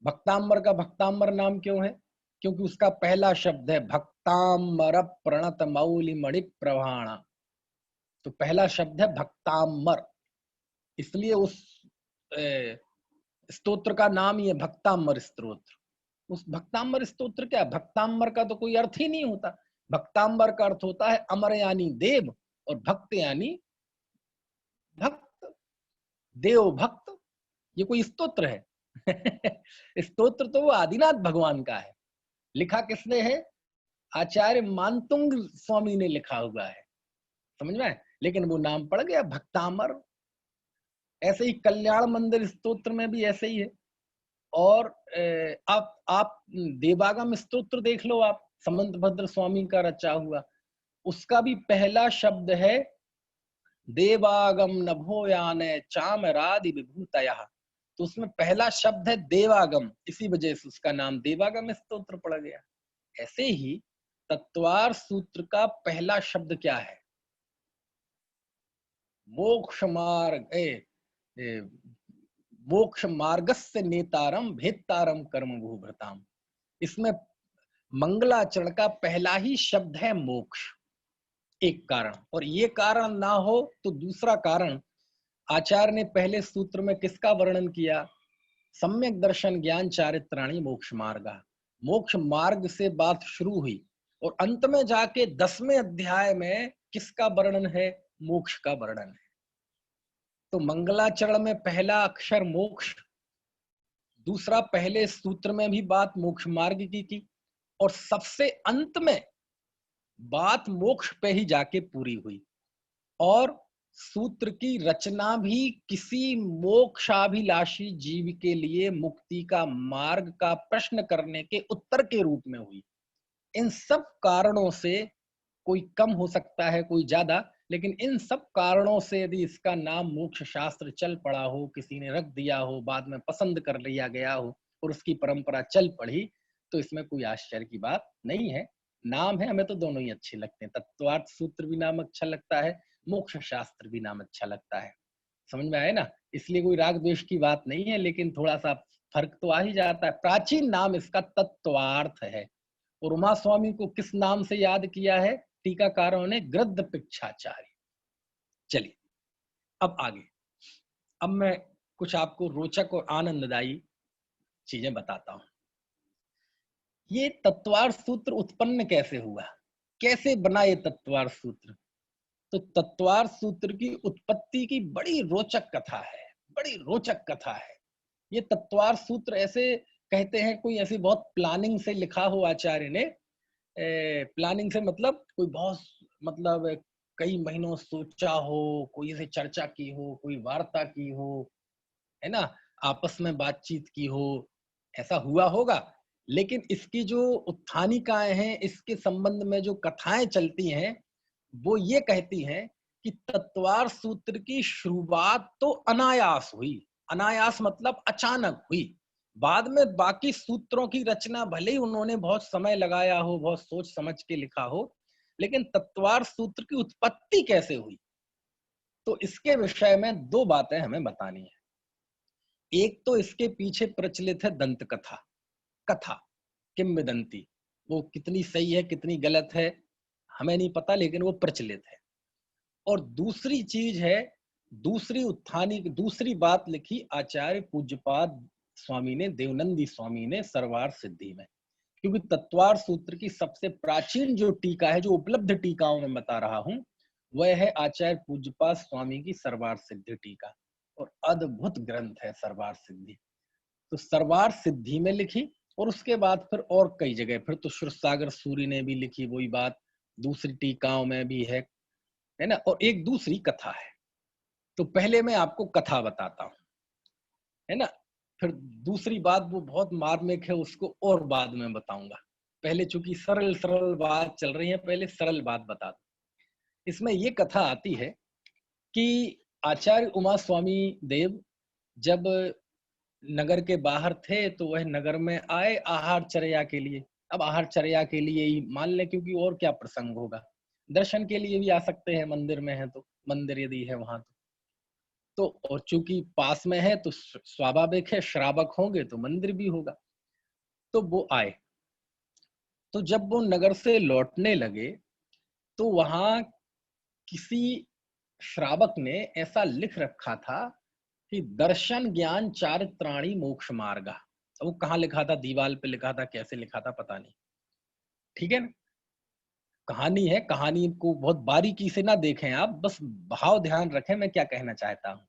भक्तांबर का भक्तांबर नाम क्यों है? क्योंकि उसका पहला शब्द है भक्तांबर प्रणत मौलि मणि प्रभाणा। तो पहला शब्द है भक्तांबर, इसलिए उस स्तोत्र का नाम ही है भक्तांबर स्तोत्र। उस भक्तांबर स्तोत्र क्या, भक्तांबर का तो कोई अर्थ ही नहीं होता। भक्तांबर का अर्थ होता है अमर यानी देव, और भक्त यानी भक्त, देव भक्त। ये कोई स्तोत्र है? स्तोत्र तो वो आदिनाथ भगवान का है। लिखा किसने है? आचार्य मानतुंग स्वामी ने लिखा हुआ है। समझ में? लेकिन वो नाम पड़ गया भक्तामर। ऐसे ही कल्याण मंदिर स्तोत्र में भी ऐसे ही है। और आप देवागम स्तोत्र देख लो, आप समंत भद्र स्वामी का रचा हुआ, उसका भी पहला शब्द है देवागम नभो याने चामरादि विभूतयः। तो उसमें पहला शब्द है देवागम, इसी वजह से उसका नाम देवागम स्तोत्र पड़ गया। ऐसे ही तत्वार्थ सूत्र का पहला शब्द क्या है? मोक्ष मार्ग, मोक्ष मार्गस्य नेतारम भेत्तारम कर्म भूभृताम। इसमें मंगलाचरण का पहला ही शब्द है मोक्ष। एक कारण, और ये कारण ना हो तो दूसरा कारण, आचार्य ने पहले सूत्र में किसका वर्णन किया? सम्यक दर्शन ज्ञान चारित्राणी मोक्ष मार्ग। मोक्ष मार्ग से बात शुरू हुई और अंत में जाके 10वें अध्याय में किसका वर्णन है? मोक्ष का वर्णन है। तो मंगलाचरण में पहला अक्षर मोक्ष, दूसरा पहले सूत्र में भी बात मोक्ष मार्ग की थी, और सबसे अंत में बात मोक्ष पे ही जाके पूरी हुई। और सूत्र की रचना भी किसी मोक्षाभिलाषी जीव के लिए मुक्ति का मार्ग का प्रश्न करने के उत्तर के रूप में हुई। इन सब कारणों से, कोई कम हो सकता है कोई ज्यादा, लेकिन इन सब कारणों से यदि इसका नाम मोक्ष शास्त्र चल पड़ा हो, किसी ने रख दिया हो, बाद में पसंद कर लिया गया हो और उसकी परंपरा चल पड़ी, तो इसमें कोई आश्चर्य की बात नहीं है। नाम है, हमें तो दोनों ही अच्छे लगते हैं। तत्वार्थ सूत्र भी नाम अच्छा लगता है, मोक्ष शास्त्र भी नाम अच्छा लगता है। समझ में आए ना। इसलिए कोई राग द्वेष की बात नहीं है, लेकिन थोड़ा सा फर्क तो आ ही जाता है। प्राचीन नाम इसका तत्वार्थ है। और उमा स्वामी को किस नाम से याद किया है टीकाकारों ने? गृध्र पिच्छाचार्य। चलिए अब आगे, अब मैं कुछ आपको रोचक और आनंददायी चीजें बताता हूं। ये तत्वार्थ सूत्र उत्पन्न कैसे हुआ? कैसे बना ये तत्वार सूत्र? तो तत्वार सूत्र की उत्पत्ति की बड़ी रोचक कथा है, बड़ी रोचक कथा है। ये तत्वार सूत्र ऐसे कहते हैं, कोई ऐसी बहुत प्लानिंग से लिखा हो आचार्य ने, प्लानिंग से मतलब कोई बहुत, मतलब कई महीनों सोचा हो, कोई ऐसे चर्चा की हो, कोई वार्ता की हो, है ना, आपस में बातचीत की हो, ऐसा हुआ होगा। लेकिन इसकी जो उत्थानिकाएं हैं, इसके संबंध में जो कथाएं चलती हैं, वो ये कहती हैं कि तत्वार सूत्र की शुरुआत तो अनायास हुई। अनायास मतलब अचानक हुई। बाद में बाकी सूत्रों की रचना भले ही उन्होंने बहुत समय लगाया हो, बहुत सोच समझ के लिखा हो, लेकिन तत्वार सूत्र की उत्पत्ति कैसे हुई, तो इसके विषय में दो बातें हमें बतानी है। एक तो इसके पीछे प्रचलित है दंत कथा, कथा किंवदंती। वो कितनी सही है कितनी गलत है हमें नहीं पता, लेकिन वो प्रचलित है। और दूसरी चीज है, दूसरी उत्थानी, दूसरी बात लिखी आचार्य पूज्यपाद स्वामी ने, देवनंदी स्वामी ने सरवार सिद्धि में। क्योंकि तत्वार सूत्र की सबसे प्राचीन जो टीका है, जो उपलब्ध टीकाओं में बता रहा हूं, वह है आचार्य पूज्यपाद स्वामी की सरवार सिद्धि टीका। और अद्भुत ग्रंथ है सरवार सिद्धि। तो सरवार सिद्धि में लिखी, और उसके बाद फिर और कई जगह, फिर तो सुरसागर सूरी ने भी लिखी वही बात, दूसरी टीकाओं में भी है ना। और एक दूसरी कथा है। तो पहले मैं आपको कथा बताता हूं, है ना, फिर दूसरी बात वो बहुत मार्मिक है, उसको और बाद में बताऊंगा। पहले चूंकि सरल सरल बात चल रही है, पहले सरल बात बता दो। इसमें ये कथा आती है कि आचार्य उमा स्वामी देव जब नगर के बाहर थे, तो वह नगर में आए आहार चर्या के लिए। अब आहार चर्या के लिए ही मान ले, क्योंकि और क्या प्रसंग होगा, दर्शन के लिए भी आ सकते हैं, मंदिर में है तो, मंदिर यदि है वहां तो और चूंकि पास में है तो स्वाभाविक है श्रावक होंगे तो मंदिर भी होगा। तो वो आए, तो जब वो नगर से लौटने लगे, तो वहां किसी श्रावक ने ऐसा लिख रखा था कि दर्शन ज्ञान चारित्राणी मोक्ष मार्गा। वो कहाँ लिखा था, दीवार पे लिखा था, कैसे लिखा था पता नहीं, ठीक है ना। कहानी है, कहानी को बहुत बारीकी से ना देखें आप, बस भाव ध्यान रखें मैं क्या कहना चाहता हूं।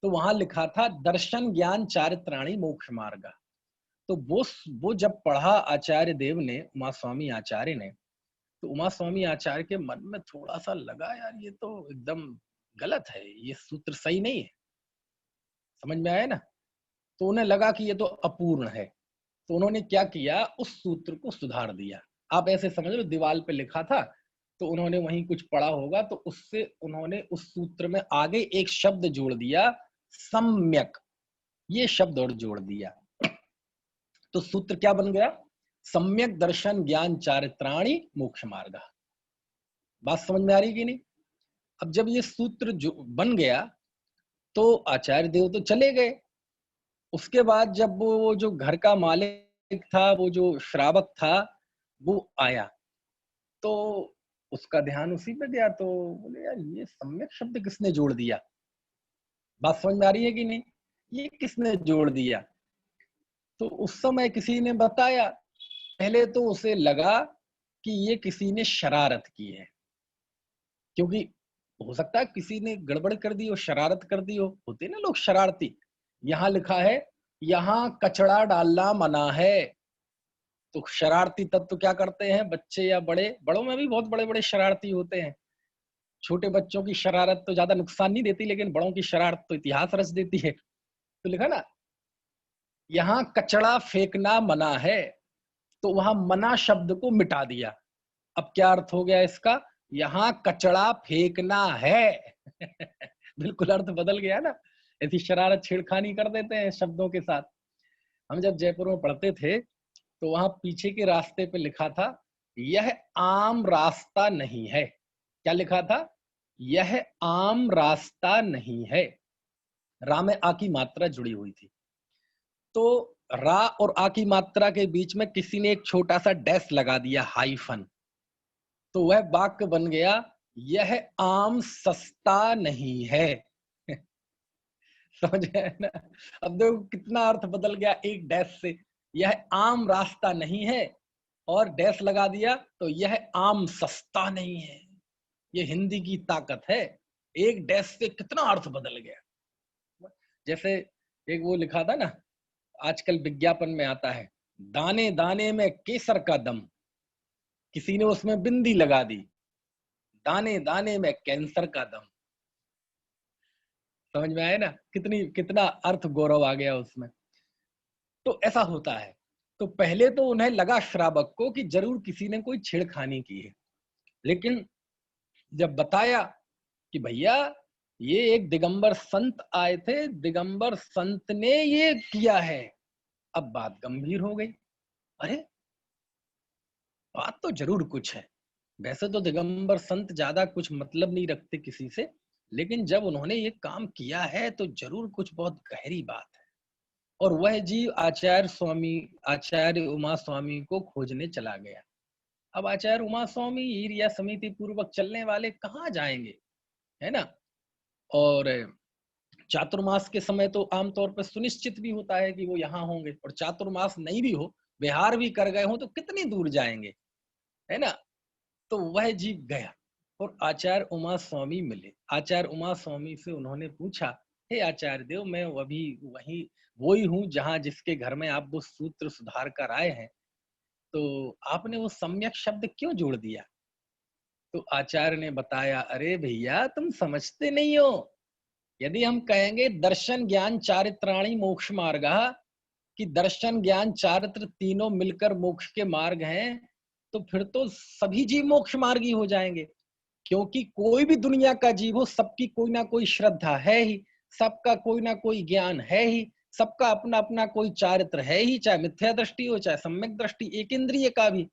तो वहां लिखा था दर्शन ज्ञान चारित्राणी मोक्ष मार्गा। तो वो जब पढ़ा आचार्य देव ने, उमा स्वामी आचार्य ने, तो उमा स्वामी आचार्य के मन में थोड़ा सा लगा, यार ये तो एकदम गलत है, ये सूत्र सही नहीं है। समझ में आया ना। तो उन्हें लगा कि ये तो अपूर्ण है। तो उन्होंने क्या किया, उस सूत्र को सुधार दिया। आप ऐसे समझ लो दीवार पे लिखा था, तो उन्होंने वहीं कुछ पढ़ा होगा, तो उससे उन्होंने उस सूत्र में आगे एक शब्द जोड़ दिया, सम्यक, ये शब्द और जोड़ दिया। तो सूत्र क्या बन गया, सम्यक दर्शन ज्ञान चारित्राणी मोक्ष मार्ग। बात समझ में आ रही कि नहीं। अब जब ये सूत्र जो बन गया, तो आचार्य देव तो चले गए। उसके बाद जब वो जो घर का मालिक था, वो जो श्रावक था, वो आया, तो उसका ध्यान उसी पे गया। तो बोले यार ये सम्यक शब्द किसने जोड़ दिया, बात समझ में आ रही है कि नहीं, ये किसने जोड़ दिया। तो उस समय किसी ने बताया। पहले तो उसे लगा कि ये किसी ने शरारत की है, क्योंकि हो सकता है किसी ने गड़बड़ कर दी हो, शरारत कर दी हो, होते ना लोग शरारती। यहां लिखा है यहां कचड़ा डालना मना है। तो शरारती तत्व क्या करते हैं, बच्चे या बड़े, बड़ों में भी बहुत बड़े बड़े शरारती होते हैं। छोटे बच्चों की शरारत तो ज्यादा नुकसान नहीं देती, लेकिन बड़ों की शरारत तो इतिहास रच देती है। तो लिखा ना यहाँ कचड़ा फेंकना मना है, तो वहां मना शब्द को मिटा दिया। अब क्या अर्थ हो गया इसका, यहाँ कचड़ा फेंकना है। बिल्कुल अर्थ बदल गया ना। ऐसी शरारत छेड़खानी कर देते हैं शब्दों के साथ। हम जब जयपुर में पढ़ते थे, तो वहां पीछे के रास्ते पे लिखा था यह आम रास्ता नहीं है। क्या लिखा था, यह आम रास्ता नहीं है। रा में आ की मात्रा जुड़ी हुई थी। तो रा और आ की मात्रा के बीच में किसी ने एक छोटा सा डैश लगा दिया, हाइफन। तो वह वाक्य बन गया यह आम सस्ता नहीं है। समझ गए ना। अब देखो कितना अर्थ बदल गया एक डैश से। यह आम रास्ता नहीं है, और डैश लगा दिया, तो यह आम सस्ता नहीं है। ये हिंदी की ताकत है, एक डैश से कितना अर्थ बदल गया। जैसे एक वो लिखा था ना, आजकल विज्ञापन में आता है, दाने दाने में केसर का दम, किसी ने उसमें बिंदी लगा दी, दाने दाने में कैंसर का दम। समझ में आया ना, कितना अर्थ गौरव आ गया उसमें। तो ऐसा होता है। तो पहले तो उन्हें लगा श्रावक को कि जरूर किसी ने कोई छेड़खानी की है, लेकिन जब बताया कि भैया ये एक दिगंबर संत आए थे, दिगंबर संत ने ये किया है, अब बात गंभीर हो गई। अरे बात तो जरूर कुछ है। वैसे तो दिगंबर संत ज्यादा कुछ मतलब नहीं रखते किसी से, लेकिन जब उन्होंने ये काम किया है तो जरूर कुछ बहुत गहरी बात है। और वह जीव आचार्य उमा स्वामी को खोजने चला गया। अब आचार्य उमा स्वामी ईर्ष्या समिति पूर्वक चलने वाले कहाँ जाएंगे, है ना। और चातुर्मास के समय तो आमतौर पर सुनिश्चित भी होता है कि वो यहाँ होंगे, और चातुर्मास नहीं भी हो, विहार भी कर गए हो, तो कितनी दूर जाएंगे, है ना। तो वह जीव गया और आचार्य उमा स्वामी मिले। आचार्य उमा स्वामी से उन्होंने पूछा, हे आचार्य देव, मैं अभी वही हूँ जहाँ जिसके घर में आप वो सूत्र सुधार कर आए हैं, तो आपने वो सम्यक शब्द क्यों जोड़ दिया। तो आचार्य ने बताया, अरे भैया तुम समझते नहीं हो, यदि हम कहेंगे दर्शन ज्ञान चारित्राणी मोक्ष मार्ग, कि दर्शन ज्ञान चारित्र तीनों मिलकर मोक्ष के मार्ग हैं, तो फिर तो सभी जीव मोक्ष मार्गी हो जाएंगे। क्योंकि कोई भी दुनिया का जीव हो, सबकी कोई ना कोई श्रद्धा है ही, सबका कोई ना कोई ज्ञान है ही, सबका अपना अपना कोई चारित्र है ही, चाहे मिथ्या दृष्टि हो चाहे सम्यक दृष्टि, एक इंद्रिय का भी,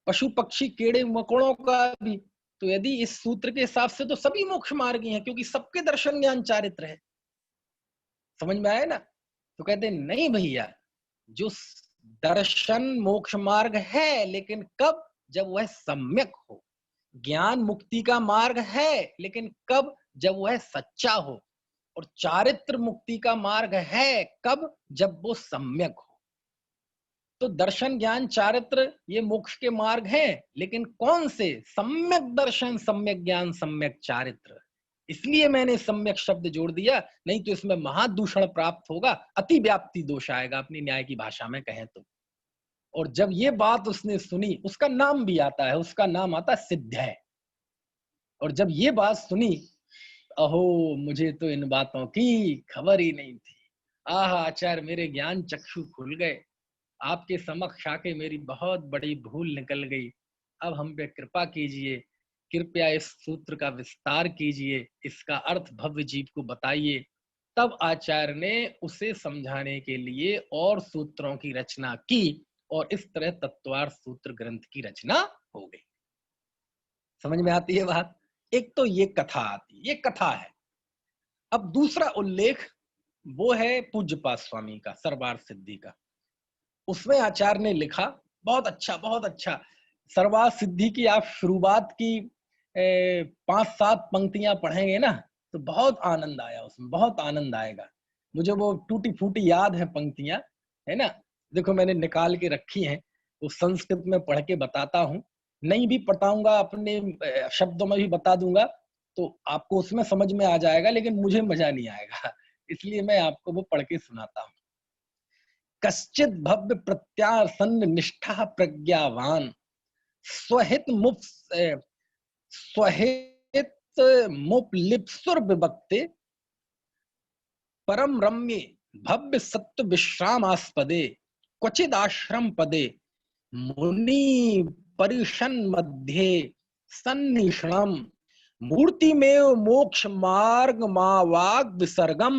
पशु पक्षी कीड़े मकोड़ों का भी। तो यदि इस सूत्र के हिसाब से तो सभी मोक्ष मार्गी हैं, क्योंकि सबके दर्शन ज्ञान चारित्र है। समझ में आया ना। तो कहते नहीं भैया, जो दर्शन मोक्ष मार्ग है, लेकिन कब, जब वह सम्यक हो। ज्ञान मुक्ति का मार्ग है, लेकिन कब, जब वह सच्चा हो। और चारित्र मुक्ति का मार्ग है, कब, जब वो सम्यक हो। तो दर्शन ज्ञान चारित्र ये मोक्ष के मार्ग हैं, लेकिन कौन से, सम्यक दर्शन सम्यक ज्ञान सम्यक चारित्र। इसलिए मैंने सम्यक शब्द जोड़ दिया, नहीं तो इसमें महादूषण प्राप्त होगा, अति व्याप्ति दोष आएगा अपनी न्याय की भाषा में कहें तो। और जब ये बात उसने सुनी, उसका नाम भी आता है, उसका नाम आता है सिद्ध। और जब ये बात सुनी, अहो मुझे तो इन बातों की खबर ही नहीं थी। आह आचार्य, मेरे ज्ञान चक्षु खुल गए, आपके समक्ष आके मेरी बहुत बड़ी भूल निकल गई। अब हम पे कृपा कीजिए, कृपया इस सूत्र का विस्तार कीजिए, इसका अर्थ भव्य जीव को बताइए। तब आचार्य ने उसे समझाने के लिए और सूत्रों की रचना की, और इस तरह तत्वार्थ सूत्र ग्रंथ की रचना हो गई। समझ में आती है बात। एक तो ये कथा आती, ये कथा है। अब दूसरा उल्लेख वो है पूज्यपाद स्वामी का, सरवार सिद्धि का। उसमें आचार्य ने लिखा, बहुत अच्छा बहुत अच्छा। सरवार सिद्धि की आप शुरुआत की 5-7 पंक्तियां पढ़ेंगे ना, तो बहुत आनंद आया, उसमें बहुत आनंद आएगा। मुझे वो टूटी फूटी याद है पंक्तियां, है ना। देखो मैंने निकाल के रखी हैं, वो संस्कृत में पढ़ के बताता हूँ, नहीं भी बताऊंगा, अपने शब्दों में भी बता दूंगा, तो आपको उसमें समझ में आ जाएगा, लेकिन मुझे मजा नहीं आएगा, इसलिए मैं आपको वो पढ़ के सुनाता हूँ। कश्चित भव्य प्रत्यासन्न निष्ठा प्रज्ञावान, स्वहित मुपलिप्सुर विभक्ते, परम रम्ये भव्य सत्व विश्रामास्पदे, क्वचिद आश्रम पदे मुनि परिशन मध्ये सन्निषणम, मूर्तिमेव मोक्ष मार्ग मावाग विसर्गम,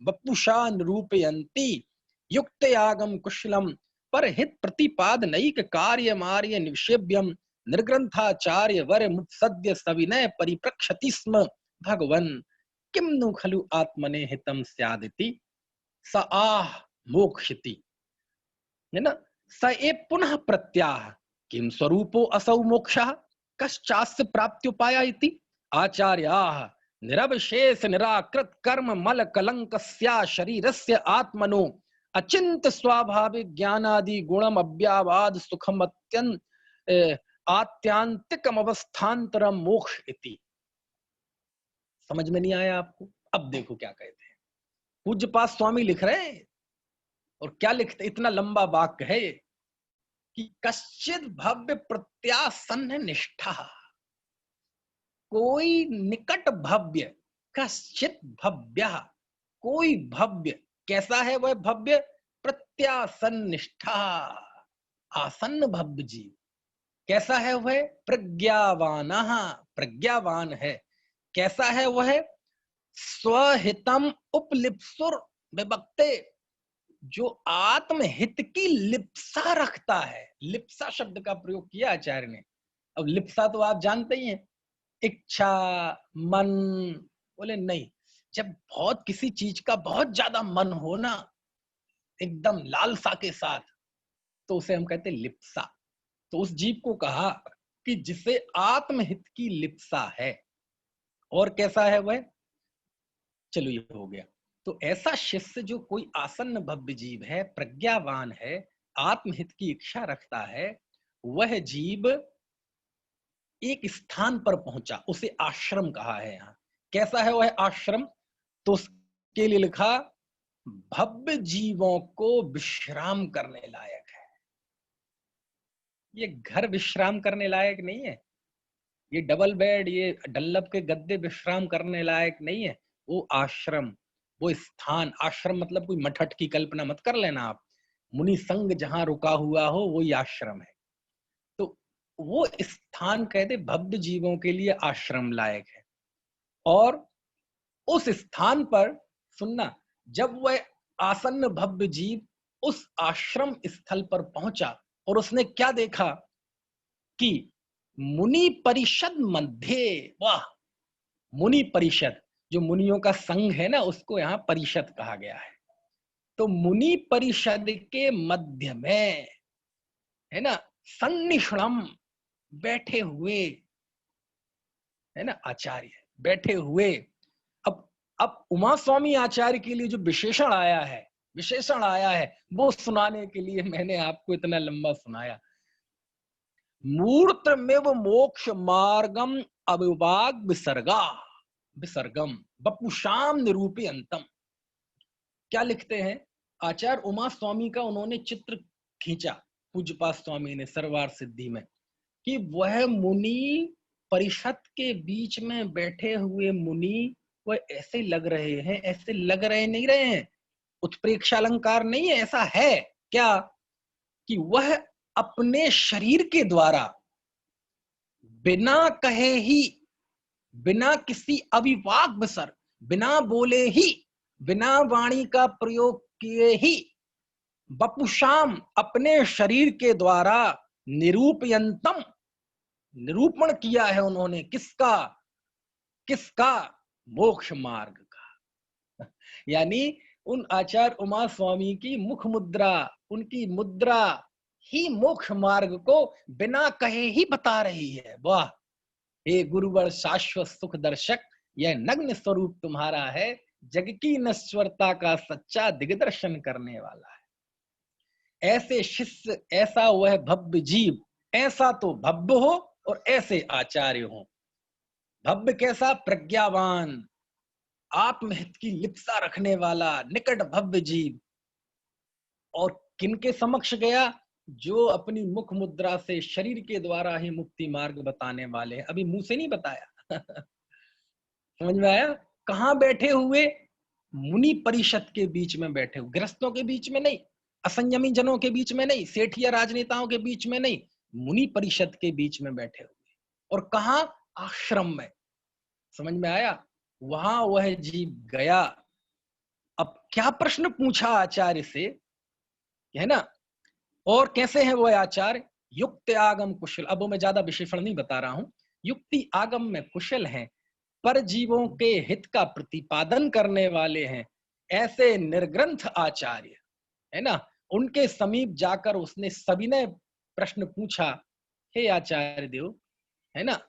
वपुषा निरूपयन्ति युक्तयागम कुशलम, परहित प्रतिपाद नैक कार्य मार्य निक्षेप्यम, निर्ग्रंथाचार्य वर मुत्सद्य सविनय परिप्रक्षति स्म भगवन, किम नु खलु आत्मने हितम स्यादिति स आह मोक्षति। है ना। स ए पुनः प्रत्याह किम स्वरूपो असौ मोक्षः कश्चास्य प्राप्त्युपाय इति आचार्याः निरवशेष निराकृत कर्म मल कलंकस्या शरीरस्य आत्मनो अचिंत स्वाभाविक ज्ञानादि गुणम अव्यावाद सुखम अत्यंत आत्यांतिकम अवस्थान्तरम मोक्ष इति। समझ में नहीं आया आपको? अब देखो क्या कहते हैं पूज्यपाद स्वामी लिख रहे हैं, और क्या लिखते, इतना लंबा वाक्य है कि कश्चित भव्य प्रत्यासन्न निष्ठा, कोई निकट भव्य, कश्चित भव्य, कोई भव्य, कैसा है वह भव्य? प्रत्यासन्न निष्ठा, आसन्न भव्य जीव। कैसा है वह? प्रज्ञावान, प्रज्ञावान है। कैसा है वह? स्वहितम उपलिप्सुर विभक्ते, जो आत्महित की लिप्सा रखता है। लिप्सा शब्द का प्रयोग किया आचार्य ने। अब लिप्सा तो आप जानते ही हैं, इच्छा, मन। बोले नहीं, जब बहुत किसी चीज का बहुत ज्यादा मन हो ना, एकदम लालसा के साथ, तो उसे हम कहते हैं लिप्सा। तो उस जीव को कहा कि जिसे आत्महित की लिप्सा है। और कैसा है वह? चलो ये हो गया। तो ऐसा शिष्य जो कोई आसन्न भव्य जीव है, प्रज्ञावान है, आत्महित की इच्छा रखता है, वह जीव एक स्थान पर पहुंचा, उसे आश्रम कहा है यहाँ। कैसा है वह आश्रम? तो उसके लिए लिखा भव्य जीवों को विश्राम करने लायक है। ये घर विश्राम करने लायक नहीं है, ये डबल बेड, ये डल्लब के गद्दे विश्राम करने लायक नहीं है। वो आश्रम, वो स्थान, आश्रम मतलब कोई मठट की कल्पना मत कर लेना आप। मुनि संग जहां रुका हुआ हो वही आश्रम है। तो वो स्थान कहते भव्य जीवों के लिए आश्रम लायक है। और उस स्थान पर सुनना, जब वह आसन्न भव्य जीव उस आश्रम स्थल पर पहुंचा और उसने क्या देखा कि मुनि परिषद मध्य, वाह, मुनि परिषद, जो मुनियों का संघ है ना, उसको यहाँ परिषद कहा गया है। तो मुनि परिषद के मध्य में, है ना, सन्निष्णम, बैठे हुए, है ना, आचार्य बैठे हुए। अब उमा स्वामी आचार्य के लिए जो विशेषण आया है, वो सुनाने के लिए मैंने आपको इतना लंबा सुनाया। मूर्तमेव मोक्ष मार्गम अविभाग विसर्गम बपुषाम निरूपयन्तम। क्या लिखते हैं आचार्य उमा स्वामी का? उन्होंने चित्र खींचा पूज्यपाद स्वामी ने सरवार सिद्धि में, कि वह मुनि परिषद के बीच में बैठे हुए मुनि, वह ऐसे लग रहे हैं, ऐसे लग रहे नहीं रहे हैं, उत्प्रेक्षालंकार नहीं है, ऐसा है क्या कि वह अपने शरीर के द्वारा बिना कहे ही, बिना किसी अविवाक विसर्ग, बिना बोले ही, बिना वाणी का प्रयोग किए ही, बपुषाम, अपने शरीर के द्वारा, निरूपयन्तम, निरूपण किया है उन्होंने। किसका? किसका? मोक्ष मार्ग का। यानी उन आचार्य उमा स्वामी की मुख मुद्रा, उनकी मुद्रा ही मोक्ष मार्ग को बिना कहे ही बता रही है। वाह, हे गुरुवर शाश्वत सुख दर्शक, यह नग्न स्वरूप तुम्हारा है, जग की नश्वरता का सच्चा दिग्दर्शन करने वाला है। ऐसे शिष्य, ऐसा वह भव्य जीव, ऐसा तो भव्य हो और ऐसे आचार्य हो। भव्य कैसा? प्रज्ञावान, आत्महित की लिप्सा रखने वाला निकट भव्य जीव। और किनके समक्ष गया? जो अपनी मुख मुद्रा से, शरीर के द्वारा ही मुक्ति मार्ग बताने वाले हैं। अभी मुंह से नहीं बताया। समझ में आया? कहां बैठे हुए? मुनि परिषद के बीच में बैठे हुए, गृहस्थों के बीच में नहीं, असंयमी जनों के बीच में नहीं, सेठिया राजनेताओं के बीच में नहीं, मुनि परिषद के बीच में बैठे हुए। और कहा? आश्रम में। समझ में आया? वहां वह जीव गया। अब क्या प्रश्न पूछा आचार्य से, है ना? और कैसे है वह आचार्य? युक्त आगम कुशल। अब मैं ज्यादा विशेषण नहीं बता रहा हूं। युक्ति आगम में कुशल हैं, पर जीवों के हित का प्रतिपादन करने वाले हैं, ऐसे निर्ग्रंथ आचार्य, है ना? उनके समीप जाकर उसने सविनय प्रश्न पूछा, हे आचार्य देव, है ना?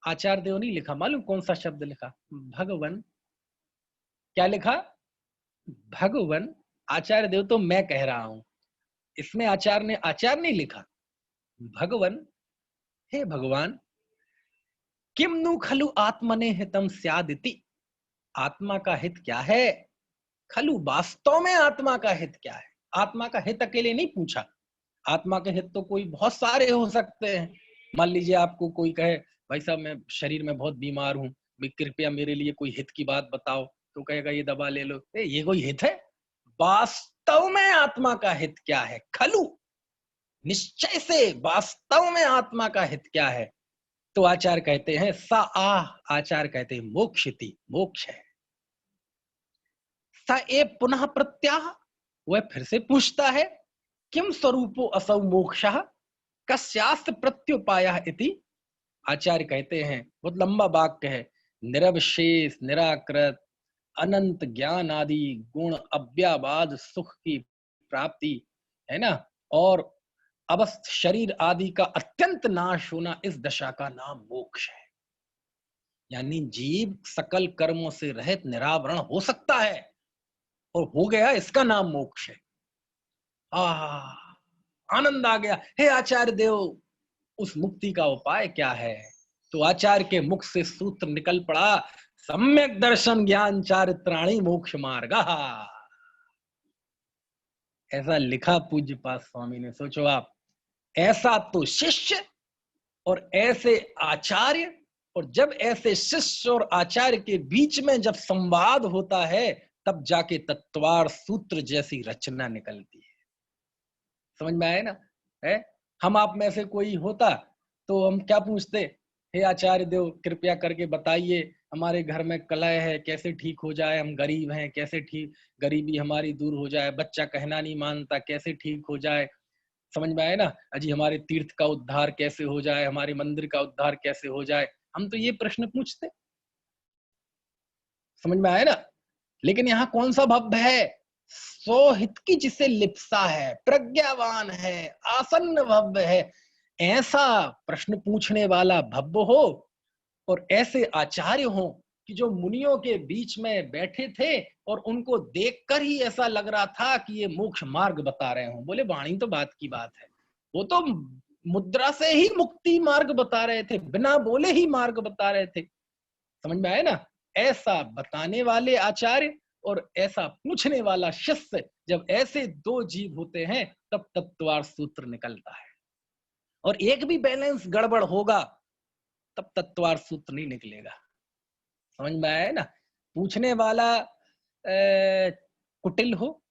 आचार्य देव नहीं लिखा, मालूम कौन सा शब्द लिखा? भगवन। क्या लिखा? भगवन आचार्य देव तो मैं कह रहा हूं, इसमें आचार्य नहीं लिखा। भगवन, हे भगवान, किम नु खलु आत्मने हितम स्यादिति, आत्मा का हित क्या है? खलु, वास्तव में आत्मा का हित क्या है? आत्मा का हित अकेले नहीं पूछा, आत्मा के हित तो कोई बहुत सारे हो सकते हैं। मान लीजिए आपको कोई कहे भाई साहब मैं शरीर में बहुत बीमार हूँ, कृपया मेरे लिए कोई हित की बात बताओ, तो कहेगा ये दवा ले लो। ये कोई हित है? वास्तव में आत्मा का हित क्या है? खलु, निश्चय से वास्तव में आत्मा का हित क्या है? तो आचार्य कहते हैं सा आचार्य कहते हैं मोक्षति, मोक्ष है। सा ए पुनः प्रत्याह, वह फिर से पूछता है, किम स्वरूपो असौ मोक्षः कस्यास्त प्रत्युपायः इति। आचार्य कहते हैं, बहुत लंबा वाक्य है, निरवशेष निराकृत अनंत ज्ञान आदि गुण अव्याबाद सुख की प्राप्ति है ना, और अवस्थ शरीर आदि का अत्यंत नाश होना, इस दशा का नाम मोक्ष है। यानी जीव सकल कर्मों से रहित निरावरण हो सकता है और हो गया, इसका नाम मोक्ष है। आनंद आ गया। हे आचार्य देव, उस मुक्ति का उपाय क्या है? तो आचार्य के मुख से सूत्र निकल पड़ा, सम्यक दर्शन ज्ञान चारित्राणी मोक्ष मार्ग। ऐसा लिखा पूज्यपाद स्वामी ने। सोचो आप, ऐसा तो शिष्य और ऐसे आचार्य, और जब ऐसे शिष्य और आचार्य के बीच में जब संवाद होता है, तब जाके तत्वार सूत्र जैसी रचना निकलती है। समझ में आए ना? है, हम आप में से कोई होता तो हम क्या पूछते, हे आचार्य देव कृपया करके बताइए, हमारे घर में कलह है, कैसे ठीक हो जाए, हम गरीब हैं, कैसे ठीक गरीबी हमारी दूर हो जाए, बच्चा कहना नहीं मानता, कैसे ठीक हो जाए। समझ में आए ना? अजी हमारे तीर्थ का उद्धार कैसे हो जाए, हमारे मंदिर का उद्धार कैसे हो जाए, हम तो ये प्रश्न पूछते। समझ में आए ना? लेकिन यहाँ कौन सा भव्य है? स्वहित की जिसे लिप्सा है, प्रज्ञावान है, आसन्न भव्य है, ऐसा प्रश्न पूछने वाला भव्य हो, और ऐसे आचार्य हो कि जो मुनियों के बीच में बैठे थे और उनको देखकर ही ऐसा लग रहा था कि ये मोक्ष मार्ग बता रहे हो। बोले वाणी तो बात की बात है, वो तो मुद्रा से ही मुक्ति मार्ग बता रहे थे, बिना बोले ही मार्ग बता रहे थे। समझ में आए ना? ऐसा बताने वाले आचार्य और ऐसा पूछने वाला शिष्य, जब ऐसे दो जीव होते हैं, तब तत्वार सूत्र निकलता है। और एक भी बैलेंस गड़बड़ होगा, तब तत्वार सूत्र नहीं निकलेगा। समझ में आया ना? पूछने वाला कुटिल हो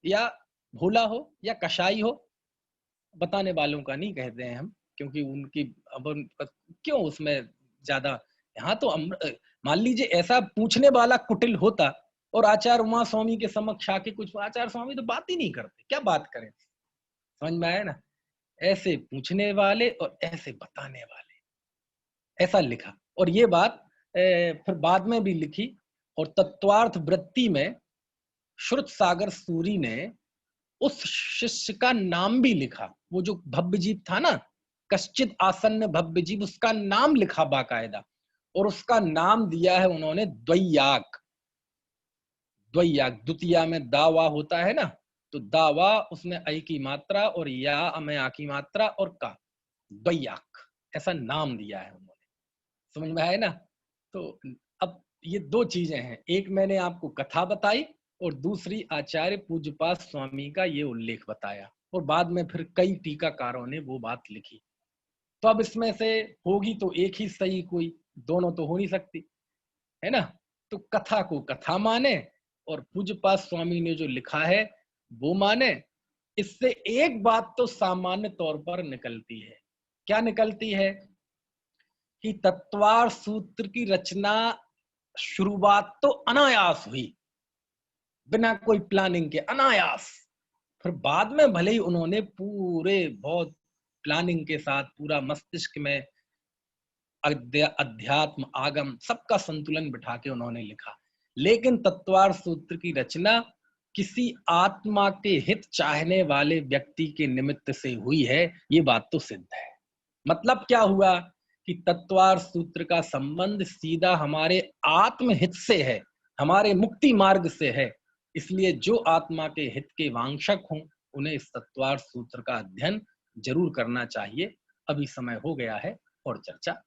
या भोला हो या कसाई हो, बताने वालों का नहीं कहते हैं हम, क्योंकि उनकी अब क्यों उसमें ज्यादा। यहाँ तो मान लीजिए ऐसा पूछने वाला कुटिल होता और आचार्य उमा स्वामी के समक्ष आके कुछ, आचार्य स्वामी तो बात ही नहीं करते, क्या बात करें। समझ में आया ना? ऐसे पूछने वाले और ऐसे बताने वाले, ऐसा लिखा। और ये बात फिर बाद में भी लिखी, और तत्वार्थ वृत्ति में श्रुत सागर सूरी ने उस शिष्य का नाम भी लिखा। वो जो भव्य जीव था ना, कश्चित आसन्न भव्य जीव, उसका नाम लिखा बाकायदा, और उसका नाम दिया है उन्होंने द्वैयाक। द्वैयाक, द्वितीया में दावा होता है ना, तो दावा उसमें ऐ की मात्रा और या में आ की मात्रा और का, द्वैयाक, ऐसा नाम दिया है उन्होंने। समझ में आए ना? तो अब ये दो चीजें हैं, एक मैंने आपको कथा बताई और दूसरी आचार्य पूज्यपाद स्वामी का ये उल्लेख बताया, और बाद में फिर कई टीकाकारों ने वो बात लिखी। तो अब इसमें से होगी तो एक ही सही, कोई दोनों तो हो नहीं सकती, है ना? तो कथा को कथा माने और पूज्यपाद स्वामी ने जो लिखा है वो माने। इससे एक बात तो सामान्य तौर पर निकलती है। क्या निकलती है? कि तत्वार सूत्र की रचना शुरुआत तो अनायास हुई, बिना कोई प्लानिंग के, अनायास। फिर बाद में भले ही उन्होंने पूरे बहुत प्लानिंग के साथ पूरा मस्तिष्क में अध्यात्म आगम सबका संतुलन बिठा के उन्होंने लिखा, लेकिन तत्वार सूत्र की रचना किसी आत्मा के हित चाहने वाले व्यक्ति के निमित्त से हुई है, ये बात तो सिद्ध है। मतलब क्या हुआ कि तत्वार सूत्र का संबंध सीधा हमारे आत्महित से है, हमारे मुक्ति मार्ग से है। इसलिए जो आत्मा के हित के वांछक हों, उन्हें इस तत्वार्थ सूत्र का अध्ययन जरूर करना चाहिए। अभी समय हो गया है और चर्चा